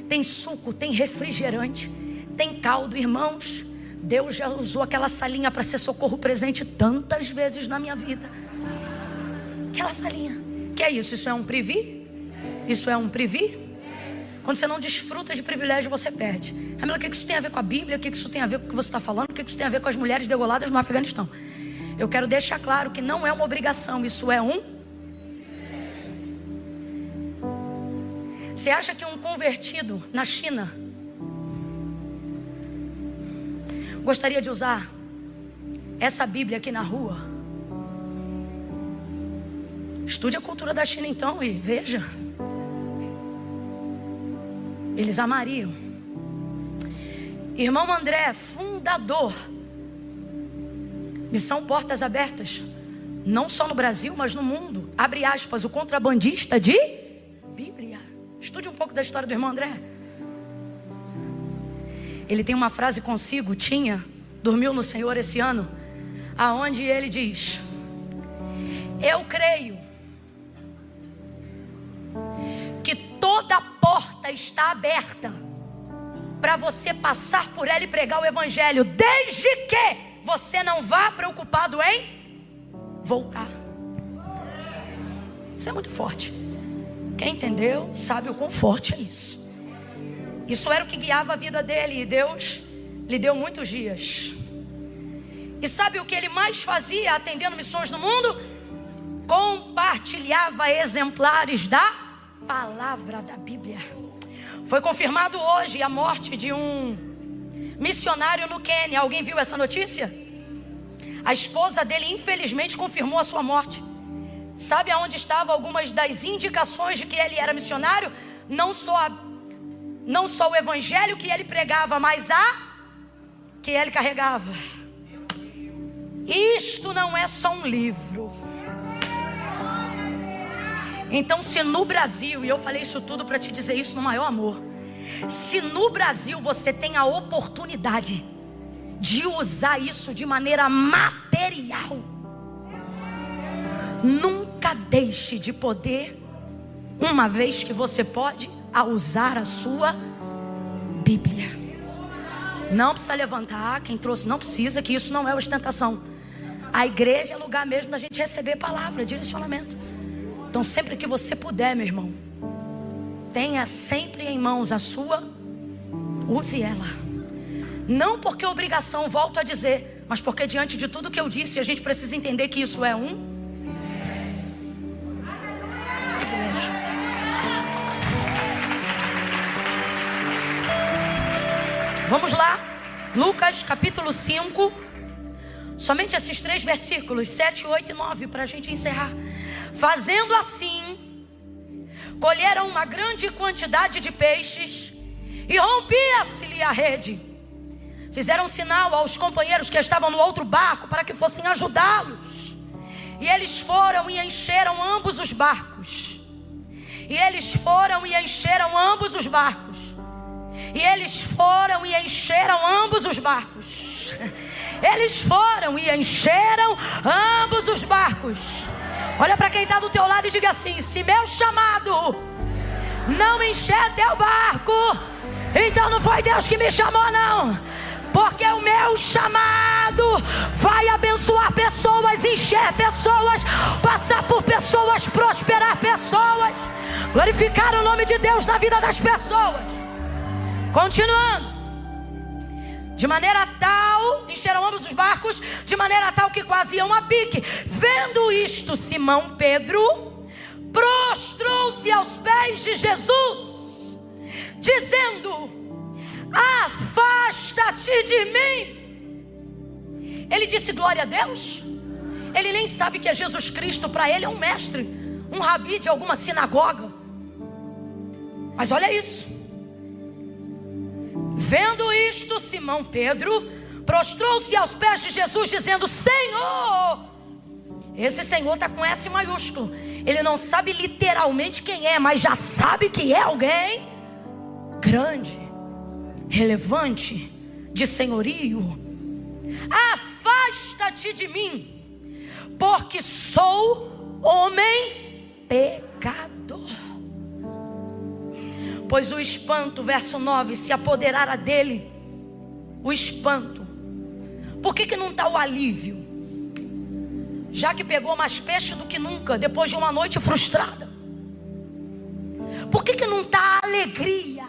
tem suco, tem refrigerante, tem caldo. Irmãos, Deus já usou aquela salinha para ser socorro presente tantas vezes na minha vida. Aquela salinha. Que é isso? Isso é um privi? Isso é um privi? Quando você não desfruta de privilégio, você perde. Camila, o que isso tem a ver com a Bíblia? O que isso tem a ver com o que você está falando? O que isso tem a ver com as mulheres degoladas no Afeganistão? Eu quero deixar claro que não é uma obrigação, isso é um. Você acha que um convertido na China gostaria de usar essa Bíblia aqui na rua? Estude a cultura da China então e veja. Eles amariam. Irmão André, fundador, Missão Portas Abertas, não só no Brasil, mas no mundo. Abre aspas, o contrabandista de Bíblia. Estude um pouco da história do irmão André. Ele tem uma frase consigo, dormiu no Senhor esse ano, aonde ele diz: eu creio que toda porta está aberta para você passar por ela e pregar o evangelho, desde que você não vá preocupado em voltar. Isso é muito forte. Quem entendeu sabe o quão forte é isso. Isso era o que guiava a vida dele, e Deus lhe deu muitos dias. E sabe o que ele mais fazia atendendo missões no mundo? Compartilhava exemplares da palavra da Bíblia. Foi confirmado hoje a morte de um missionário no Quênia. Alguém viu essa notícia? A esposa dele infelizmente confirmou a sua morte. Sabe aonde estavam algumas das indicações de que ele era missionário? Não só o evangelho que ele pregava, mas que ele carregava. Isto não é só um livro. Então, se no Brasil, e eu falei isso tudo para te dizer isso no maior amor, se no Brasil você tem a oportunidade de usar isso de maneira material, nunca deixe de poder, uma vez que você pode, a usar a sua Bíblia. Não precisa levantar, quem trouxe não precisa, que isso não é ostentação. A igreja é lugar mesmo da gente receber palavra, direcionamento. Então sempre que você puder, meu irmão, tenha sempre em mãos a sua, use ela. Não porque é obrigação, volto a dizer, mas porque diante de tudo que eu disse, a gente precisa entender que isso é um privilégio. Vamos lá, Lucas capítulo 5, somente esses 3 versículos, 7, 8 e 9, para a gente encerrar. Fazendo assim, colheram uma grande quantidade de peixes e rompia-se-lhe a rede. Fizeram sinal aos companheiros que estavam no outro barco para que fossem ajudá-los. E eles foram e encheram ambos os barcos. E eles foram e encheram ambos os barcos. E eles foram e encheram ambos os barcos. Eles foram e encheram ambos os barcos. Olha para quem está do teu lado e diga assim: se meu chamado não encher teu barco, então não foi Deus que me chamou não. Porque o meu chamado vai abençoar pessoas, encher pessoas, passar por pessoas, prosperar pessoas, glorificar o nome de Deus na vida das pessoas. Continuando. De maneira tal, encheram ambos os barcos, de maneira tal que quase iam a pique. Vendo isto, Simão Pedro prostrou-se aos pés de Jesus, dizendo: afasta-te de mim. Ele disse glória a Deus. Ele nem sabe que é Jesus Cristo. Para ele é um mestre, um rabi de alguma sinagoga. Mas olha isso. Vendo isto, Simão Pedro prostrou-se aos pés de Jesus, dizendo: Senhor. Esse Senhor está com S maiúsculo. Ele não sabe literalmente quem é, mas já sabe que é alguém grande, relevante, de senhorio. Afasta-te de mim, porque sou homem pecador. Pois o espanto, verso 9, se apoderara dele. O espanto. Por que não está o alívio? Já que pegou mais peixe do que nunca, depois de uma noite frustrada. Por que não está a alegria?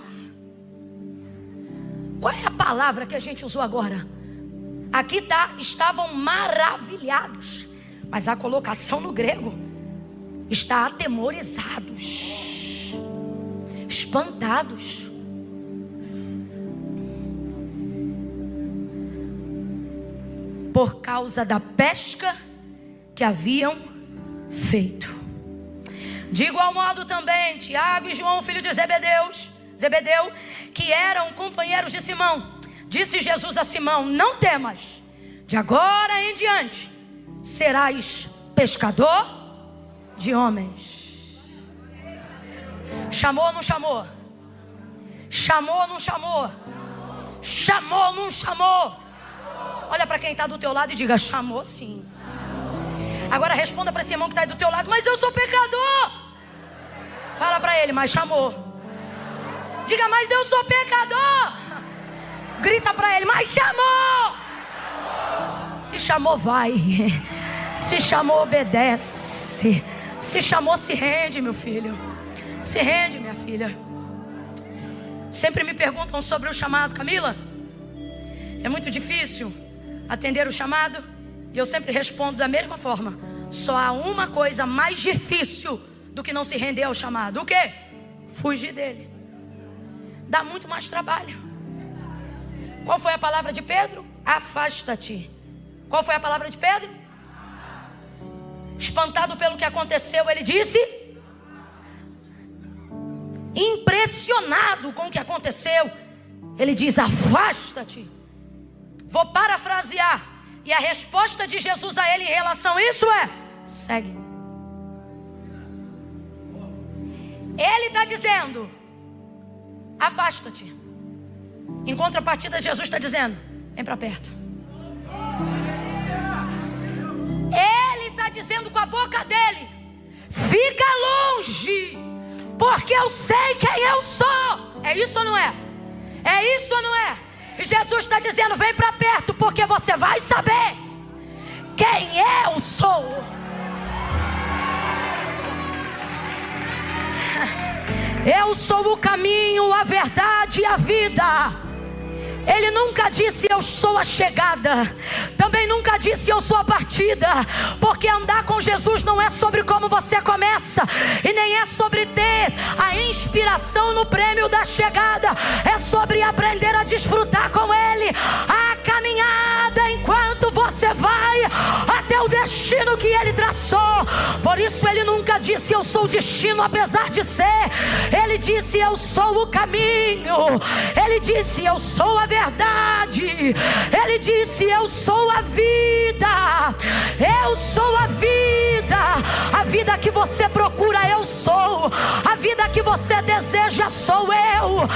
Qual é a palavra que a gente usou agora? Aqui está, estavam maravilhados. Mas a colocação no grego está atemorizados, espantados. Por causa da pesca que haviam feito. De igual modo também Tiago e João, filho de Zebedeu, que eram companheiros de Simão. Disse Jesus a Simão: não temas, de agora em diante serás pescador de homens. Chamou ou não chamou? Chamou ou não chamou? Chamou ou não chamou? Olha para quem está do teu lado e diga: chamou sim. Agora responda para esse irmão que está aí do teu lado: mas eu sou pecador. Fala para ele: mas chamou. Diga: mas eu sou pecador. Grita para ele: mas chamou. Se chamou, vai. Se chamou, obedece. Se chamou, se rende, meu filho. Se rende, minha filha. Sempre me perguntam sobre o chamado. Camila, é muito difícil atender o chamado? E eu sempre respondo da mesma forma: só há uma coisa mais difícil do que não se render ao chamado. O quê? Fugir dele. Dá muito mais trabalho. Qual foi a palavra de Pedro? Afasta-te. Qual foi a palavra de Pedro? Espantado pelo que aconteceu, ele disse: impressionado com o que aconteceu, ele diz: afasta-te. Vou parafrasear. E a resposta de Jesus a ele em relação a isso é: segue. Ele está dizendo: afasta-te. Em contrapartida, Jesus está dizendo: vem para perto. Ele está dizendo com a boca dele: fica longe, porque eu sei quem eu sou. É isso ou não é? É isso ou não é? E Jesus está dizendo: vem para perto, porque você vai saber quem eu sou. Eu sou o caminho, a verdade e a vida. Ele nunca disse eu sou a chegada. Também nunca disse eu sou a partida. Porque andar com Jesus não é sobre como você começa, e nem é sobre ter a inspiração no prêmio da chegada. É sobre aprender a desfrutar com Ele a caminhada enquanto você vai até o destino que Ele traçou. Por isso Ele nunca disse eu sou o destino, apesar de ser. Ele disse eu sou o caminho. Ele disse eu sou a verdade. Ele disse eu sou a vida. Eu sou a vida. A vida que você procura eu sou. A vida que você deseja sou eu.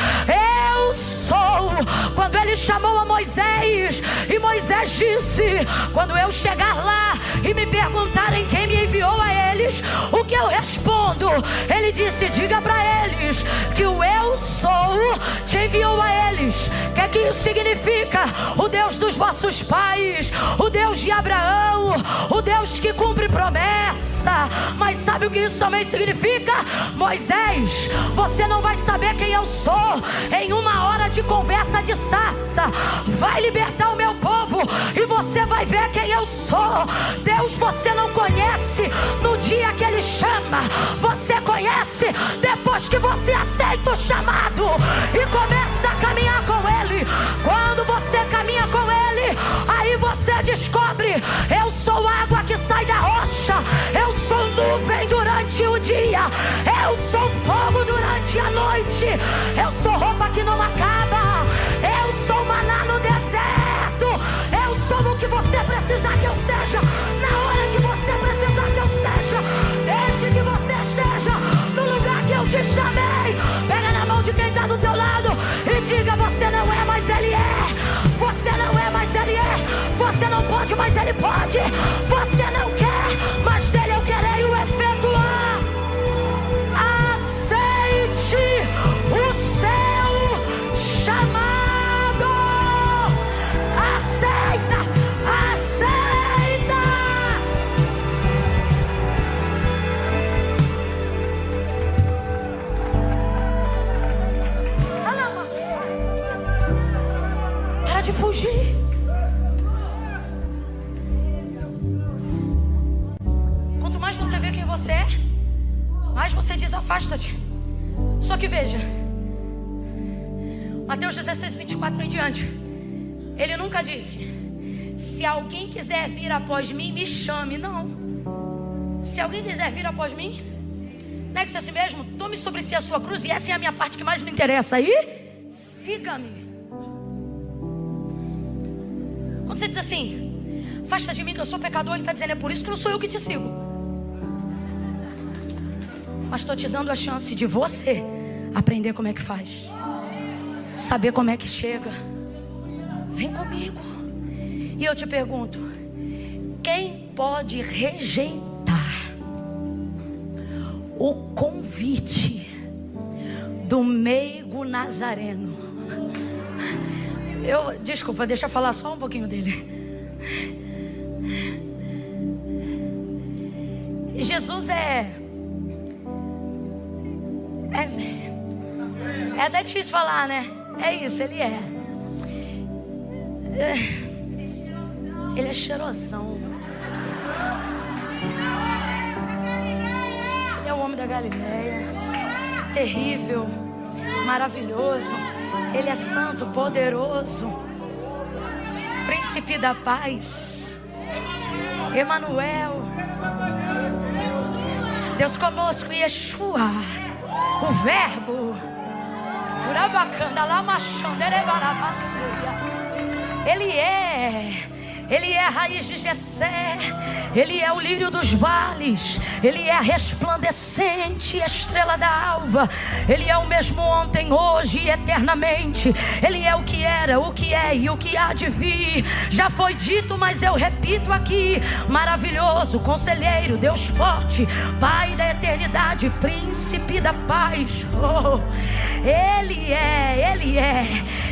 Eu sou. Quando Ele chamou a Moisés, e Moisés Mas disse: quando eu chegar lá e me perguntarem quem me enviou a eles, o que eu respondo? Ele disse: diga para eles que o eu sou te enviou a eles. O que é que isso significa? O Deus dos vossos pais, o Deus de Abraão, o Deus que cumpre promessa. Mas sabe o que isso também significa? Moisés, você não vai saber quem eu sou em uma hora de conversa de sarça. Vai libertar o meu povo e você vai ver quem eu sou. Deus você não conhece no dia que Ele chama, você conhece depois que você aceita o chamado e começa a caminhar com Ele. Quando você caminha com Ele, aí você descobre: eu sou água que sai da rocha, eu sou nuvem durante o dia, eu sou fogo durante a noite, eu sou roupa que não acaba, eu sou maná no deserto, eu sou o que você precisar que eu seja, na hora que você precisar que eu seja. Desde que você esteja no lugar que eu te chamei, pega na mão de quem está do teu lado e diga: você não é, mas Ele é. Você não é, mas Ele é. Você não pode, mas Ele pode. Você não quer, mas dele eu querer o efetuar. Aceite o seu chamado. Aceita, aceita. Para de fugir. Quanto mais você vê quem você é, mais você diz: afasta-te. Só que veja, Mateus 16, 24 em diante, Ele nunca disse: se alguém quiser vir após mim, me chame. Não. Se alguém quiser vir após mim, negue-se a si mesmo, tome sobre si a sua cruz. E essa é a minha parte que mais me interessa. Aí, siga-me. Quando você diz assim: afasta de mim que eu sou pecador, Ele está dizendo: é por isso que não sou eu que te sigo. Mas estou te dando a chance de você aprender como é que faz, saber como é que chega. Vem comigo. E eu te pergunto: quem pode rejeitar o convite do meigo nazareno? Desculpa, deixa eu falar só um pouquinho dele. Jesus é até difícil falar, né? É isso, Ele é. Ele é cheirosão. Ele é o homem da Galileia. Terrível, maravilhoso. Ele é santo, poderoso, príncipe da paz, Emanuel, Deus conosco, Yeshua, o verbo. Ele é a raiz de Jessé, Ele é o lírio dos vales, Ele é a resplandecente estrela da alva, Ele é o mesmo ontem, hoje e eternamente. Ele é o que era, o que é e o que há de vir. Já foi dito, mas eu repito aqui: maravilhoso, conselheiro, Deus forte, Pai da eternidade, príncipe da paz. Oh, Ele é, Ele é,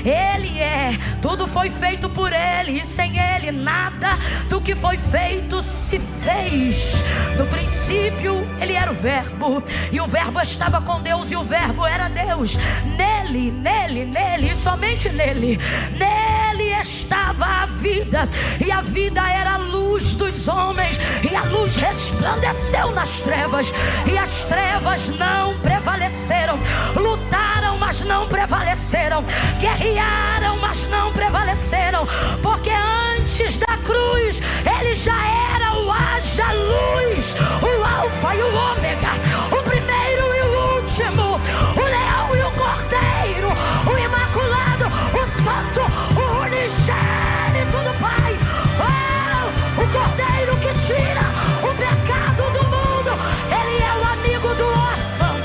Ele é. Tudo foi feito por Ele e sem Ele nada do que foi feito se fez. No princípio Ele era o verbo, e o verbo estava com Deus, e o verbo era Deus. Nele, nele, nele, e somente nele, nele estava a vida, e a vida era a luz dos homens, e a luz resplandeceu nas trevas, e as trevas não prevaleceram. Lutaram, mas não prevaleceram. Guerrearam, mas não prevaleceram. Porque antes da cruz Ele já era o haja luz, o alfa e o ômega, o primeiro e o último, o leão e o cordeiro, o imaculado, o santo, o unigênito do Pai. Oh, o cordeiro que tira o pecado do mundo. Ele é o amigo do órfão,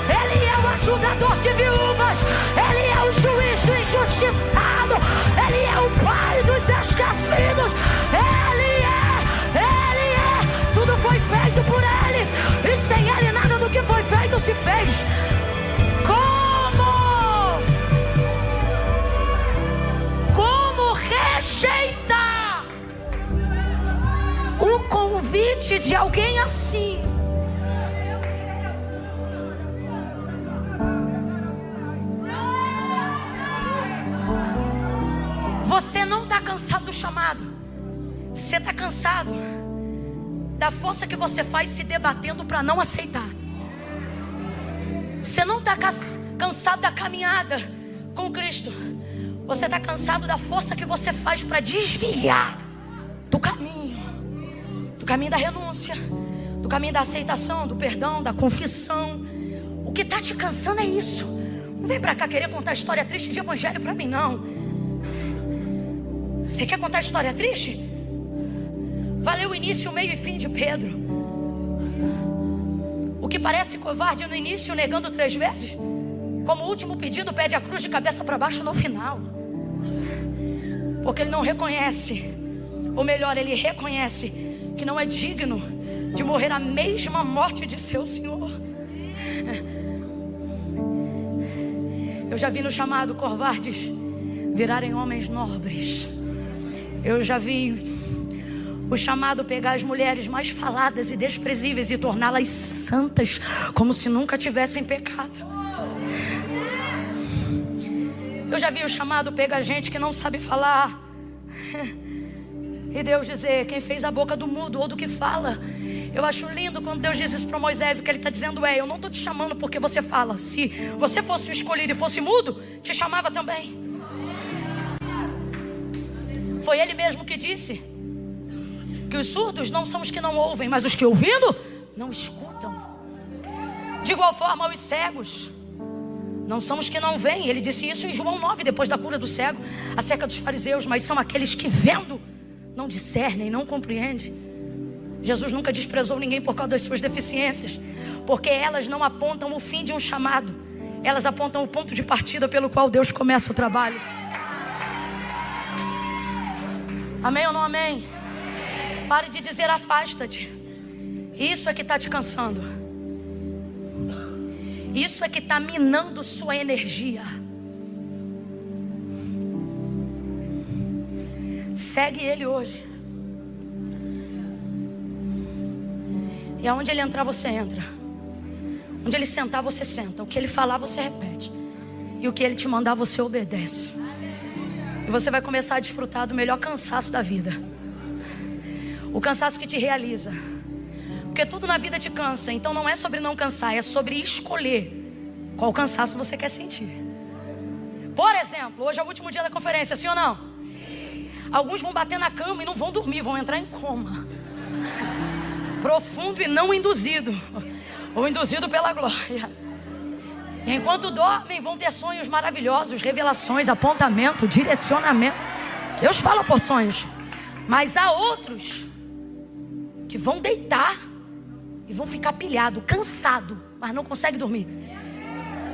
Ele é o ajudador de viúvas, Ele é o juiz do injustiçado. diante de alguém assim, você não está cansado do chamado, você está cansado da força que você faz se debatendo para não aceitar. Você não está cansado da caminhada com Cristo, você está cansado da força que você faz para desviar do caminho da renúncia, do caminho da aceitação, do perdão, da confissão. O que está te cansando é isso. Não vem para cá querer contar história triste de evangelho para mim, não. Você quer contar história triste? Valeu o início, o meio e fim de Pedro. O que parece covarde no início, negando 3 vezes, como último pedido, pede a cruz de cabeça para baixo no final. Porque ele não reconhece, ou melhor, ele reconhece que não é digno de morrer a mesma morte de seu Senhor. Eu já vi no chamado covardes virarem homens nobres. Eu já vi o chamado pegar as mulheres mais faladas e desprezíveis e torná-las santas, como se nunca tivessem pecado. Eu já vi o chamado pegar gente que não sabe falar e Deus dizer: quem fez a boca do mudo ou do que fala. Eu acho lindo quando Deus diz isso para Moisés. O que ele está dizendo é: eu não estou te chamando porque você fala. Se você fosse o escolhido e fosse mudo, te chamava também. Foi ele mesmo que disse que os surdos não são os que não ouvem, mas os que ouvindo não escutam. De igual forma, os cegos não são os que não veem. Ele disse isso em João 9, depois da cura do cego, acerca dos fariseus. Mas são aqueles que vendo não discernem, não compreendem. Jesus nunca desprezou ninguém por causa das suas deficiências, porque elas não apontam o fim de um chamado, elas apontam o ponto de partida pelo qual Deus começa o trabalho. Amém ou não amém? Pare de dizer afasta-te. Isso é que está te cansando. Isso é que está minando sua energia. Segue ele hoje. E aonde ele entrar, você entra. Onde ele sentar, você senta. O que ele falar, você repete. E o que ele te mandar, você obedece. E você vai começar a desfrutar do melhor cansaço da vida. O cansaço que te realiza. Porque tudo na vida te cansa. Então não é sobre não cansar, é sobre escolher qual cansaço você quer sentir. Por exemplo, hoje é o último dia da conferência, sim ou não? Sim. Alguns vão bater na cama e não vão dormir, vão entrar em coma. Profundo e não induzido, ou induzido pela glória. Enquanto dormem, vão ter sonhos maravilhosos, revelações, apontamento, direcionamento. Deus fala por sonhos. Mas há outros que vão deitar e vão ficar pilhado, cansado, mas não consegue dormir.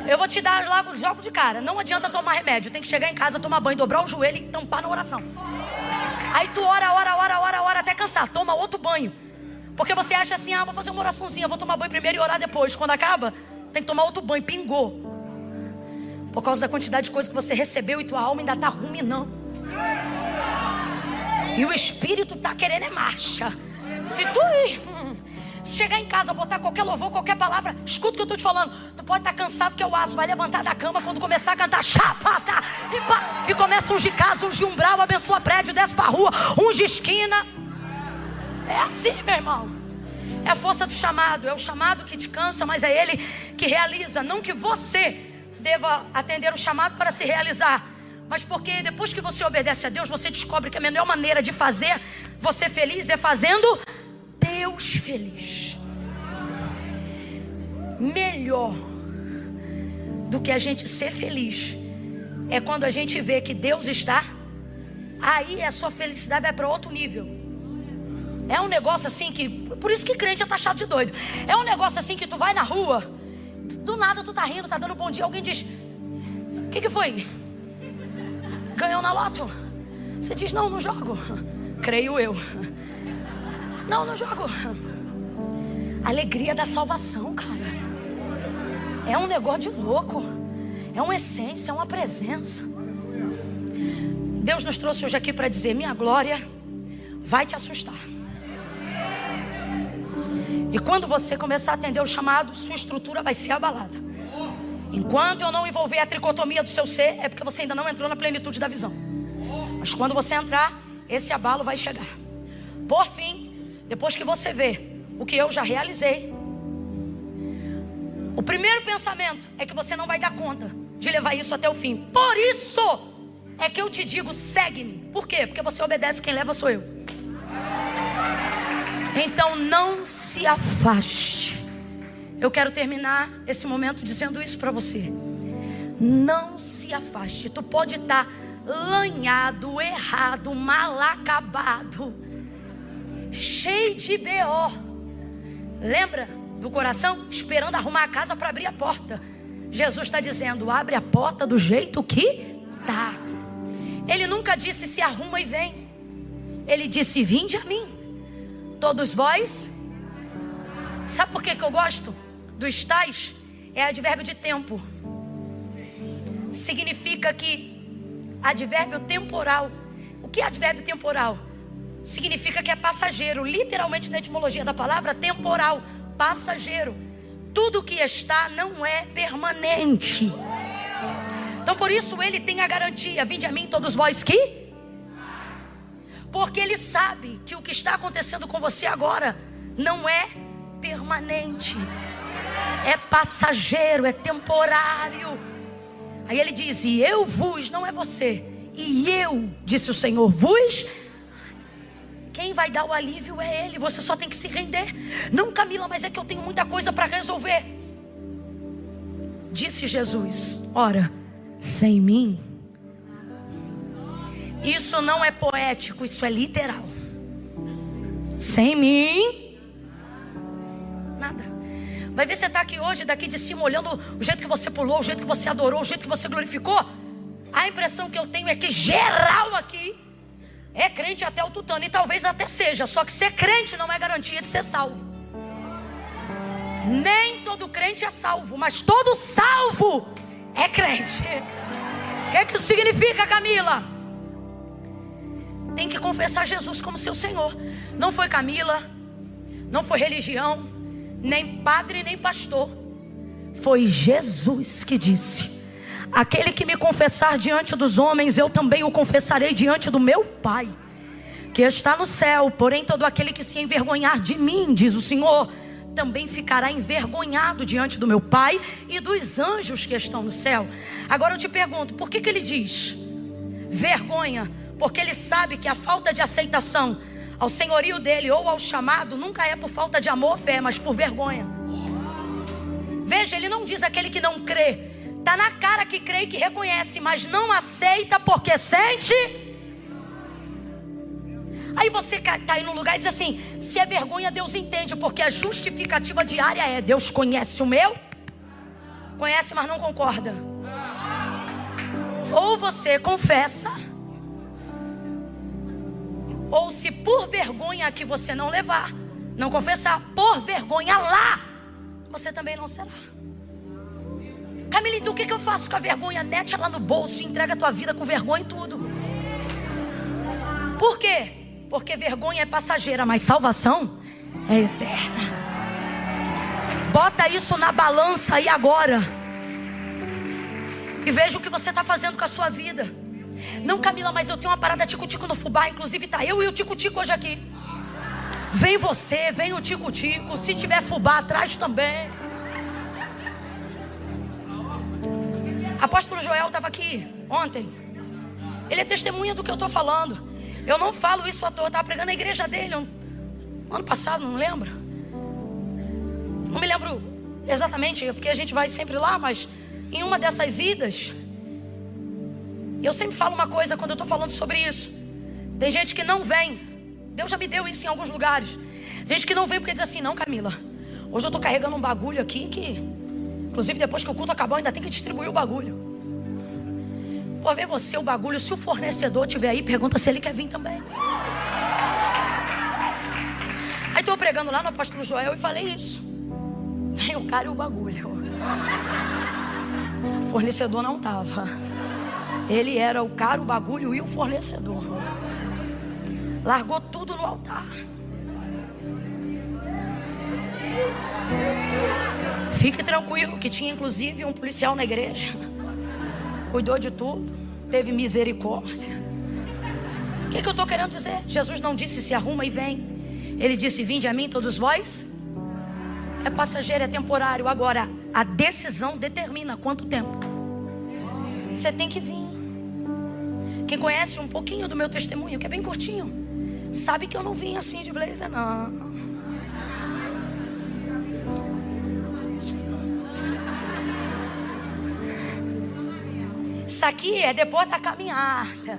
Eu vou te dar logo jogo de cara. Não adianta tomar remédio, tem que chegar em casa, tomar banho, dobrar o joelho e tampar na oração. Aí tu ora até cansar, toma outro banho. Porque você acha assim: vou fazer uma oraçãozinha, vou tomar banho primeiro e orar depois. Quando acaba, tem que tomar outro banho, pingou. Por causa da quantidade de coisa que você recebeu e tua alma ainda está ruminando. E o espírito está querendo é marcha. Se tu chegar em casa, botar qualquer louvor, qualquer palavra, escuta o que eu estou te falando. Tu pode estar cansado que é o aço, vai levantar da cama quando começar a cantar chapata, e começa a ungir casa, ungir umbral, abençoa prédio, desce pra rua, unge esquina. É assim, meu irmão. É a força do chamado. É o chamado que te cansa, mas é ele que realiza. Não que você deva atender o chamado para se realizar, mas porque depois que você obedece a Deus, você descobre que a melhor maneira de fazer você feliz é fazendo Deus feliz. Melhor do que a gente ser feliz é quando a gente vê que Deus está. Aí a sua felicidade vai para outro nível. É um negócio assim que... Por isso que crente é taxado de doido. É um negócio assim que tu vai na rua, do nada tu tá rindo, tá dando bom dia, alguém diz: o que foi? Ganhou na loto? Você diz: não jogo. Creio eu. Não jogo. Alegria da salvação, cara. É um negócio de louco. É uma essência, é uma presença. Deus nos trouxe hoje aqui para dizer: minha glória vai te assustar. E quando você começar a atender o chamado, sua estrutura vai ser abalada. Enquanto eu não envolver a tricotomia do seu ser, é porque você ainda não entrou na plenitude da visão. Mas quando você entrar, esse abalo vai chegar. Por fim, depois que você vê o que eu já realizei, o primeiro pensamento é que você não vai dar conta de levar isso até o fim. Por isso é que eu te digo, segue-me. Por quê? Porque você obedece, quem leva sou eu. Então não se afaste. Eu quero terminar esse momento dizendo isso para você. Não se afaste. Tu pode estar lanhado, errado, mal acabado, cheio de BO. Lembra do coração? Esperando arrumar a casa para abrir a porta. Jesus está dizendo, abre a porta do jeito que tá. Ele nunca disse se arruma e vem. Ele disse, vinde a mim, todos vós. Sabe por que eu gosto dos tais? É advérbio de tempo. Significa que advérbio temporal. O que é advérbio temporal? Significa que é passageiro. Literalmente na etimologia da palavra, temporal, passageiro. Tudo que está não é permanente. Então por isso ele tem a garantia, vinde a mim todos vós que? Porque ele sabe que o que está acontecendo com você agora não é permanente, é passageiro, é temporário. Aí ele diz, e eu vos, não é você, e eu, disse o Senhor, vos. Quem vai dar o alívio é Ele. Você só tem que se render. Não, Camila, mas é que eu tenho muita coisa para resolver. Disse Jesus, ora, sem mim. Isso não é poético, isso é literal. Sem mim, nada. Vai ver, você está aqui hoje, daqui de cima, olhando o jeito que você pulou, o jeito que você adorou, o jeito que você glorificou. A impressão que eu tenho é que geral aqui é crente até o tutano, e talvez até seja. Só que ser crente não é garantia de ser salvo. Nem todo crente é salvo, mas todo salvo é crente. O que é que isso significa, Camila? Tem que confessar Jesus como seu Senhor. Não foi Camila, não foi religião, nem padre, nem pastor. Foi Jesus que disse, aquele que me confessar diante dos homens, eu também o confessarei diante do meu Pai, que está no céu. Porém todo aquele que se envergonhar de mim, diz o Senhor, também ficará envergonhado diante do meu Pai e dos anjos que estão no céu. Agora eu te pergunto, por que ele diz vergonha? Porque ele sabe que a falta de aceitação ao senhorio dele ou ao chamado nunca é por falta de amor ou fé, mas por vergonha. Veja, ele não diz aquele que não crê. Está na cara que crê e que reconhece, mas não aceita porque sente. Aí você está aí no lugar e diz assim, se é vergonha Deus entende, porque a justificativa diária é, Deus conhece o meu, conhece mas não concorda. Ou você confessa, ou se por vergonha que você não levar, não confessar, por vergonha lá, você também não será. Camila, então o que eu faço com a vergonha? Mete ela no bolso e entrega a tua vida com vergonha e tudo. Por quê? Porque vergonha é passageira, mas salvação é eterna. Bota isso na balança aí agora e veja o que você está fazendo com a sua vida. Não, Camila, mas eu tenho uma parada tico-tico no fubá. Inclusive está eu e o tico-tico hoje aqui. Vem você, vem o tico-tico. Se tiver fubá, traz também. Apóstolo Joel estava aqui ontem. Ele é testemunha do que eu estou falando. Eu não falo isso à toa. Eu estava pregando na igreja dele ano passado, não lembro. Não me lembro exatamente, porque a gente vai sempre lá. Mas em uma dessas idas, eu sempre falo uma coisa quando eu estou falando sobre isso. Tem gente que não vem. Deus já me deu isso em alguns lugares. Tem gente que não vem porque diz assim, não, Camila, hoje eu estou carregando um bagulho aqui que, inclusive depois que o culto acabou, ainda tem que distribuir o bagulho. Pô, vê você o bagulho. Se o fornecedor estiver aí, pergunta se ele quer vir também. Aí estou pregando lá no apóstolo Joel e falei isso. Vem o cara e o bagulho. O fornecedor não estava. Ele era o cara, o bagulho e o fornecedor. Largou tudo no altar. Fique tranquilo que tinha inclusive um policial na igreja. Cuidou de tudo, teve misericórdia. O que eu estou querendo dizer? Jesus não disse se arruma e vem. Ele disse: vinde a mim todos vós. É passageiro, é temporário. Agora, a decisão determina quanto tempo. Você tem que vir. Quem conhece um pouquinho do meu testemunho, que é bem curtinho, sabe que eu não vim assim de blazer, não. Isso aqui é depois da caminhada.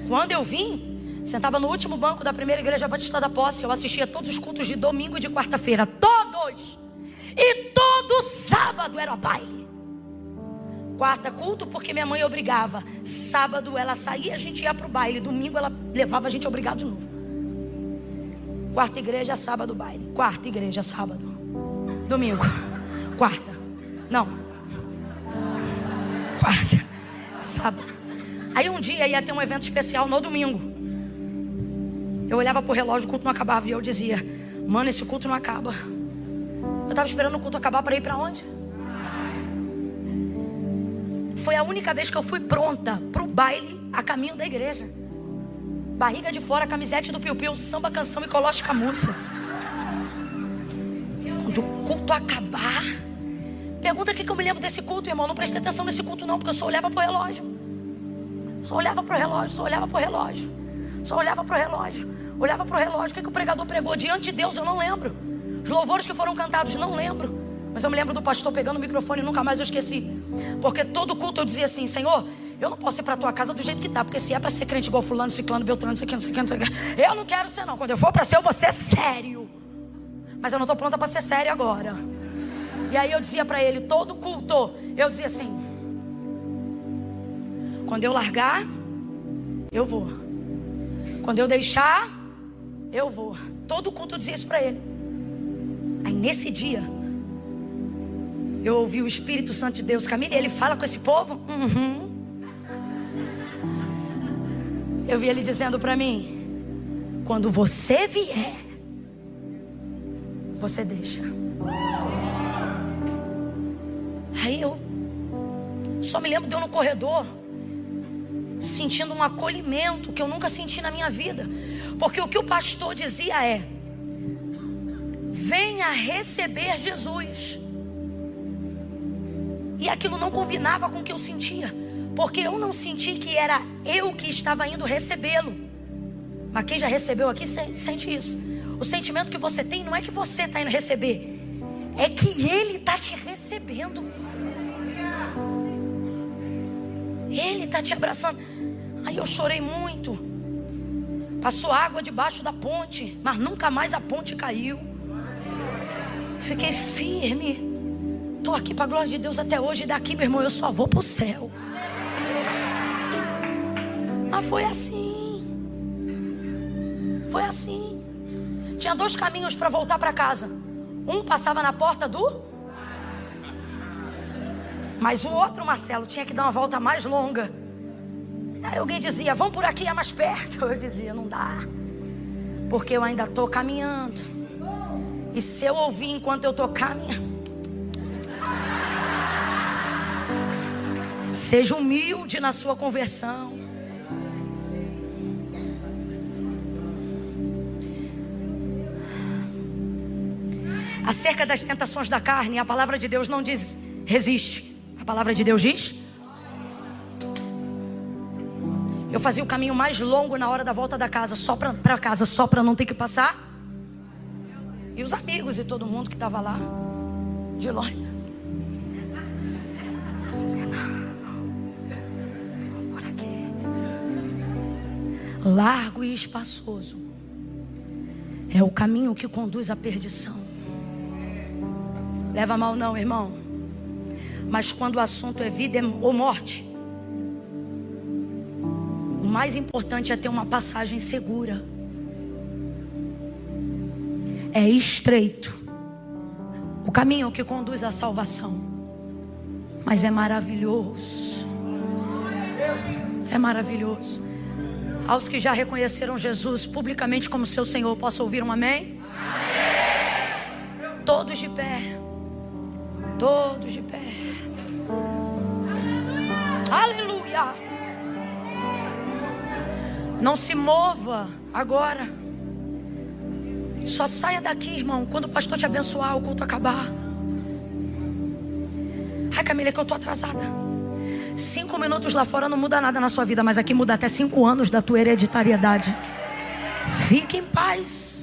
Quando eu vim, sentava no último banco da primeira igreja batista da Posse. Eu assistia todos os cultos de domingo e de quarta-feira. Todos! E todo sábado era baile. Quarta culto porque minha mãe obrigava. Sábado ela saía, a gente ia pro baile. Domingo ela levava a gente obrigado de novo. Quarta igreja, sábado baile. Quarta igreja, sábado. Domingo. Quarta. Não. Quarta. Sábado. Aí um dia ia ter um evento especial no domingo. Eu olhava pro relógio, o culto não acabava. E eu dizia: mano, esse culto não acaba. Eu estava esperando o culto acabar para ir para onde? Foi a única vez que eu fui pronta pro baile a caminho da igreja. Barriga de fora, camisete do piu-piu, samba, canção e coloche camurça. Quando o culto acabar, pergunta o que eu me lembro desse culto, irmão. Não prestei atenção nesse culto não, porque eu só olhava pro relógio. Só olhava pro relógio, só olhava pro relógio. Só olhava pro relógio. Olhava pro relógio, o que o pregador pregou? Diante de Deus, eu não lembro. Os louvores que foram cantados, não lembro. Mas eu me lembro do pastor pegando o microfone e nunca mais eu esqueci. Porque todo culto eu dizia assim: Senhor, eu não posso ir pra tua casa do jeito que tá. Porque se é pra ser crente igual fulano, ciclano, beltrano, não sei o que, não sei o que, não sei o que, eu não quero ser não. Quando eu for pra ser, eu vou ser sério. Mas eu não tô pronta pra ser sério agora. E aí eu dizia pra ele, todo culto, eu dizia assim: quando eu largar, eu vou. Quando eu deixar, eu vou. Todo culto eu dizia isso pra ele. Aí nesse dia, eu ouvi o Espírito Santo de Deus: Camila, ele fala com esse povo? Eu vi ele dizendo pra mim: quando você vier, você deixa. Aí eu só me lembro de eu no corredor, sentindo um acolhimento que eu nunca senti na minha vida. Porque o que o pastor dizia é: venha receber Jesus. E aquilo não combinava com o que eu sentia, porque eu não senti que era eu que estava indo recebê-lo. Mas quem já recebeu aqui sente isso. O sentimento que você tem não é que você está indo receber, é que Ele está te recebendo. Ele está te abraçando. Aí eu chorei muito. Passou água debaixo da ponte, mas nunca mais a ponte caiu. Fiquei firme. Estou aqui para a glória de Deus até hoje. E daqui, meu irmão, eu só vou para o céu. Mas foi assim. Foi assim. Tinha 2 caminhos para voltar para casa. Um passava na porta do... Mas o outro, Marcelo, tinha que dar uma volta mais longa. Aí alguém dizia: vamos por aqui, é mais perto. Eu dizia: não dá, porque eu ainda estou caminhando. E se eu ouvir enquanto eu estou caminhando, seja humilde na sua conversão. Acerca das tentações da carne, a palavra de Deus não diz resiste. A palavra de Deus diz: eu fazia o caminho mais longo na hora da volta da casa, só para casa, só para não ter que passar. E os amigos e todo mundo que estava lá, de longe, por aqui. Largo e espaçoso é o caminho que conduz à perdição. Leva mal não, irmão. Mas quando o assunto é vida ou morte, o mais importante é ter uma passagem segura. É estreito o caminho que conduz à salvação, mas é maravilhoso. É maravilhoso. Aos que já reconheceram Jesus publicamente como seu Senhor, posso ouvir um amém? Amém. Todos de pé. Todos de pé. Aleluia. Não se mova agora. Só saia daqui, irmão, quando o pastor te abençoar, o culto acabar. Ai, Camila, é que eu estou atrasada. 5 minutos lá fora não muda nada na sua vida, mas aqui muda até 5 anos da tua hereditariedade. Fique em paz.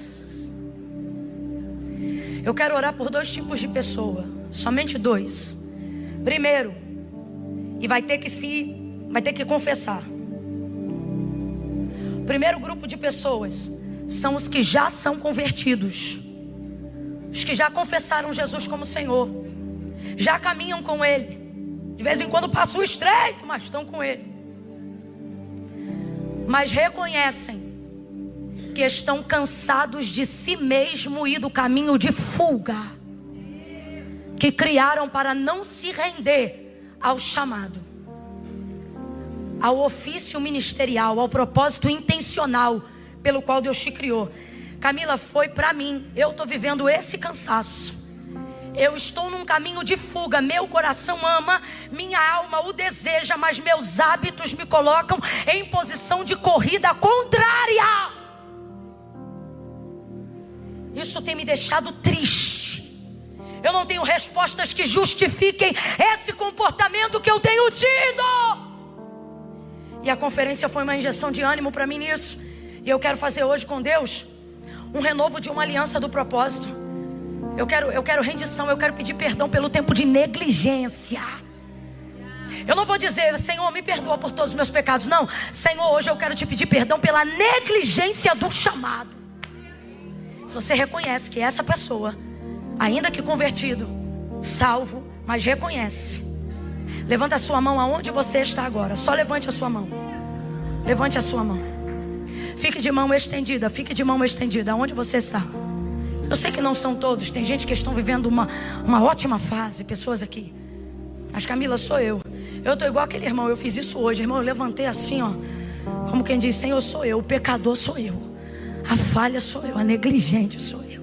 Eu quero orar por 2 tipos de pessoa. Somente 2. Primeiro, e vai ter que confessar. O primeiro grupo de pessoas são os que já são convertidos. Os que já confessaram Jesus como Senhor. Já caminham com Ele. De vez em quando passam o estreito, mas estão com Ele. Mas reconhecem que estão cansados de si mesmo e do caminho de fuga que criaram para não se render ao chamado, ao ofício ministerial, ao propósito intencional pelo qual Deus te criou. Camila, foi para mim. Eu estou vivendo esse cansaço. Eu estou num caminho de fuga. Meu coração ama, minha alma o deseja, mas meus hábitos me colocam em posição de corrida contrária. Isso tem me deixado triste. Eu não tenho respostas que justifiquem esse comportamento que eu tenho tido. E a conferência foi uma injeção de ânimo para mim nisso. E eu quero fazer hoje com Deus um renovo de uma aliança do propósito. Eu quero rendição, eu quero pedir perdão pelo tempo de negligência. Eu não vou dizer, Senhor, me perdoa por todos os meus pecados. Não, Senhor, hoje eu quero te pedir perdão pela negligência do chamado. Se você reconhece que essa pessoa, ainda que convertido, salvo, mas reconhece, levanta a sua mão aonde você está agora. Só levante a sua mão. Levante a sua mão. Fique de mão estendida, fique de mão estendida, aonde você está. Eu sei que não são todos, tem gente que estão vivendo uma ótima fase, pessoas aqui. Mas Camila, sou eu. Eu estou igual aquele irmão, eu fiz isso hoje, irmão, eu levantei assim, ó, como quem diz, Senhor, sou eu, o pecador sou eu, a falha sou eu, a negligente sou eu.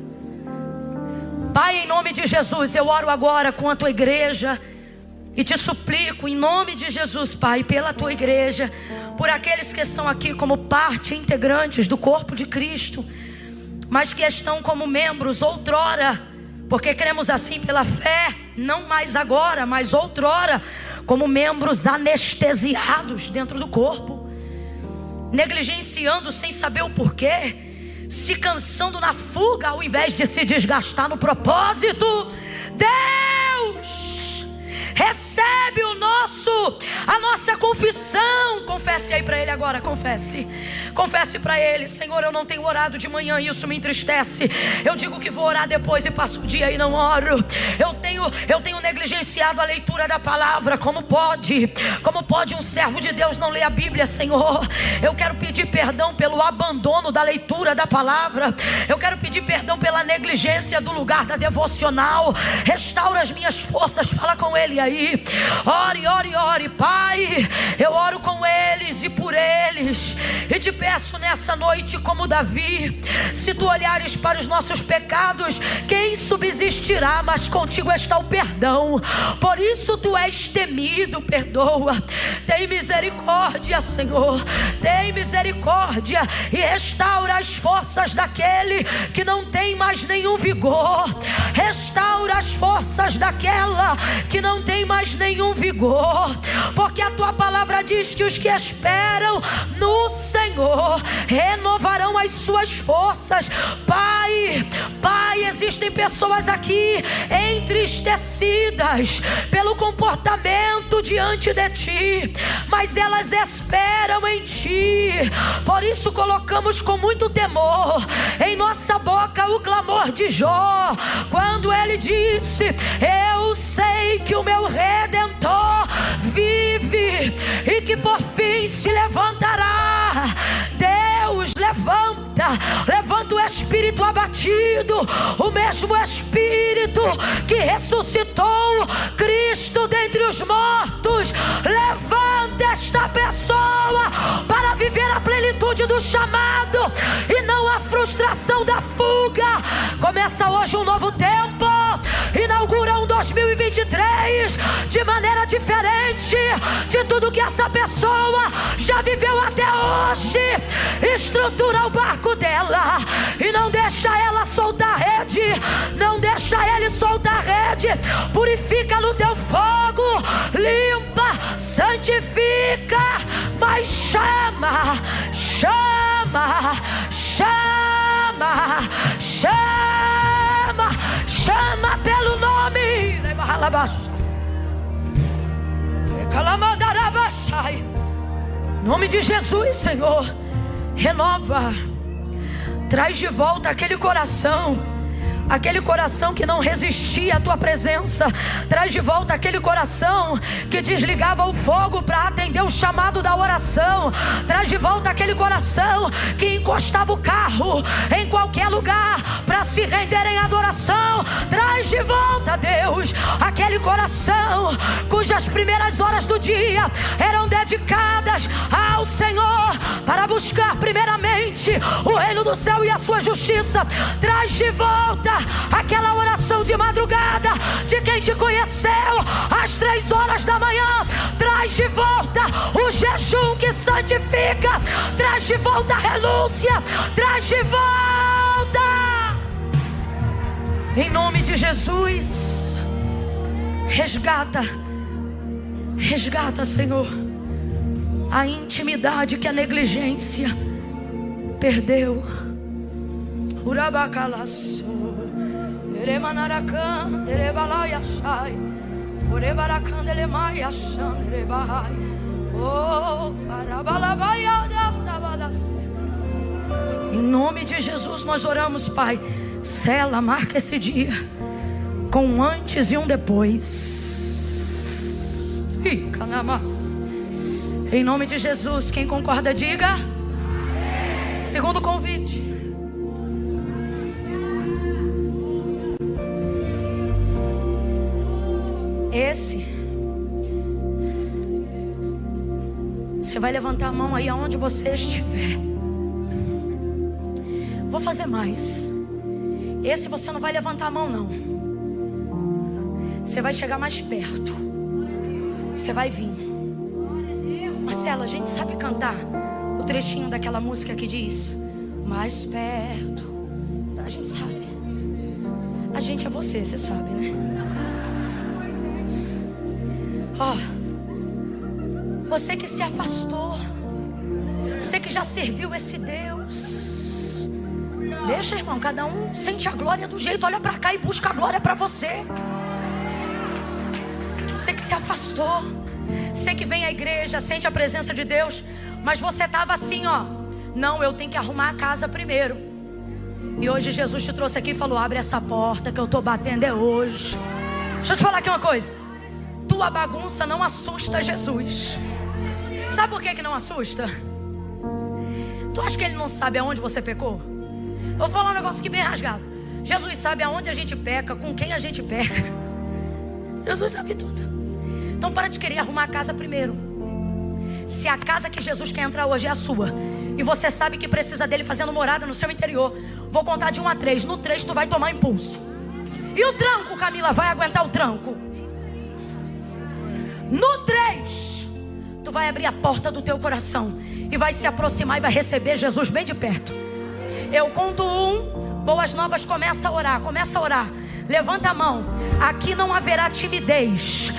Pai, em nome de Jesus, eu oro agora com a tua igreja e te suplico em nome de Jesus, Pai, pela tua igreja, por aqueles que estão aqui como parte integrantes do corpo de Cristo, mas que estão como membros outrora, porque cremos assim pela fé, não mais agora, mas outrora, como membros anestesiados dentro do corpo, negligenciando sem saber o porquê, se cansando na fuga ao invés de se desgastar no propósito. Deus, recebe a nossa confissão. Confesse aí para Ele agora, confesse para Ele. Senhor, eu não tenho orado de manhã, isso me entristece. Eu digo que vou orar depois e passo o dia e não oro. Eu tenho negligenciado a leitura da palavra. Como pode um servo de Deus não ler a Bíblia, Senhor? Eu quero pedir perdão pelo abandono da leitura da palavra. Eu quero pedir perdão pela negligência do lugar da devocional. Restaura as minhas forças, fala com Ele aí. Ore, Pai, eu oro com eles e por eles, e te peço nessa noite como Davi, se tu olhares para os nossos pecados, quem subsistirá? Mas contigo está o perdão, por isso tu és temido. Perdoa, tem misericórdia, Senhor, tem misericórdia e restaura as forças daquele que não tem mais nenhum vigor. Restaura as forças daquela que não tem mais nenhum vigor, porque a tua palavra diz que os que esperam no Senhor renovarão as suas forças. Pai, existem pessoas aqui entristecidas pelo comportamento diante de ti, mas elas esperam em ti. Por isso colocamos com muito temor em nossa boca o clamor de Jó, quando ele disse: eu sei que o meu Redentor vive e que por fim se levantará. Deus, levanta o espírito abatido, o mesmo espírito que ressuscitou Cristo dentre os mortos. Levanta esta pessoa para viver a plenitude do chamado e não a frustração da fuga. Começa hoje um novo tempo. 2023 de maneira diferente de tudo que essa pessoa já viveu até hoje. Estrutura o barco dela e não deixa ela soltar a rede, não deixa ele soltar a rede. Purifica no teu fogo, limpa, santifica, mas chama, chama, chama, chama, chama pelo nome. Em nome de Jesus, Senhor, renova, traz de volta aquele coração que não resistia à tua presença. Traz de volta aquele coração que desligava o fogo para atender o chamado da oração. Traz de volta aquele coração que encostava o carro em qualquer lugar para se render em adoração. Traz de volta, Deus, aquele coração cujas primeiras horas do dia eram dedicadas ao Senhor para buscar primeiramente o reino do céu e a sua justiça. Traz de volta aquela oração de madrugada de quem te conheceu às 3 horas da manhã. Traz de volta o jejum que santifica. Traz de volta a renúncia. Traz de volta, em nome de Jesus. Resgata, Senhor, a intimidade que a negligência perdeu. Urabacalaço, Eremanaracan, Erebalaiachai, Orebaracan, Elemaiachan, Erebai, oh, Arabalabaia da Sabadas. Em nome de Jesus nós oramos, Pai. Sela, marca esse dia com um antes e um depois. Ih, canamas. Em nome de Jesus, quem concorda, diga. Segundo convite. Esse, você vai levantar a mão aí aonde você estiver. Vou fazer mais. Esse você não vai levantar a mão não. Você vai chegar mais perto. Você vai vir. Marcela, a gente sabe cantar o trechinho daquela música que diz mais perto. A gente sabe. A gente é você sabe, né? Ó, você que se afastou, você que já serviu esse Deus, deixa, irmão, cada um sente a glória do jeito. Olha pra cá e busca a glória pra você. Você que se afastou, você que vem à igreja, sente a presença de Deus, mas você tava assim, ó, não, eu tenho que arrumar a casa primeiro. E hoje Jesus te trouxe aqui e falou: abre essa porta que eu tô batendo é hoje. Deixa eu te falar aqui uma coisa. Tua bagunça não assusta Jesus. Sabe por que não assusta? Tu acha que ele não sabe aonde você pecou? Eu vou falar um negócio aqui bem rasgado. Jesus sabe aonde a gente peca, com quem a gente peca. Jesus sabe tudo. Então para de querer arrumar a casa primeiro. Se a casa que Jesus quer entrar hoje é a sua, e você sabe que precisa dele fazendo morada no seu interior, vou contar de 1 a 3. No 3 tu vai tomar impulso. E o tranco, Camila, vai aguentar o tranco. No 3, tu vai abrir a porta do teu coração e vai se aproximar e vai receber Jesus bem de perto. Eu conto 1, boas novas, começa a orar, levanta a mão. Aqui não haverá timidez.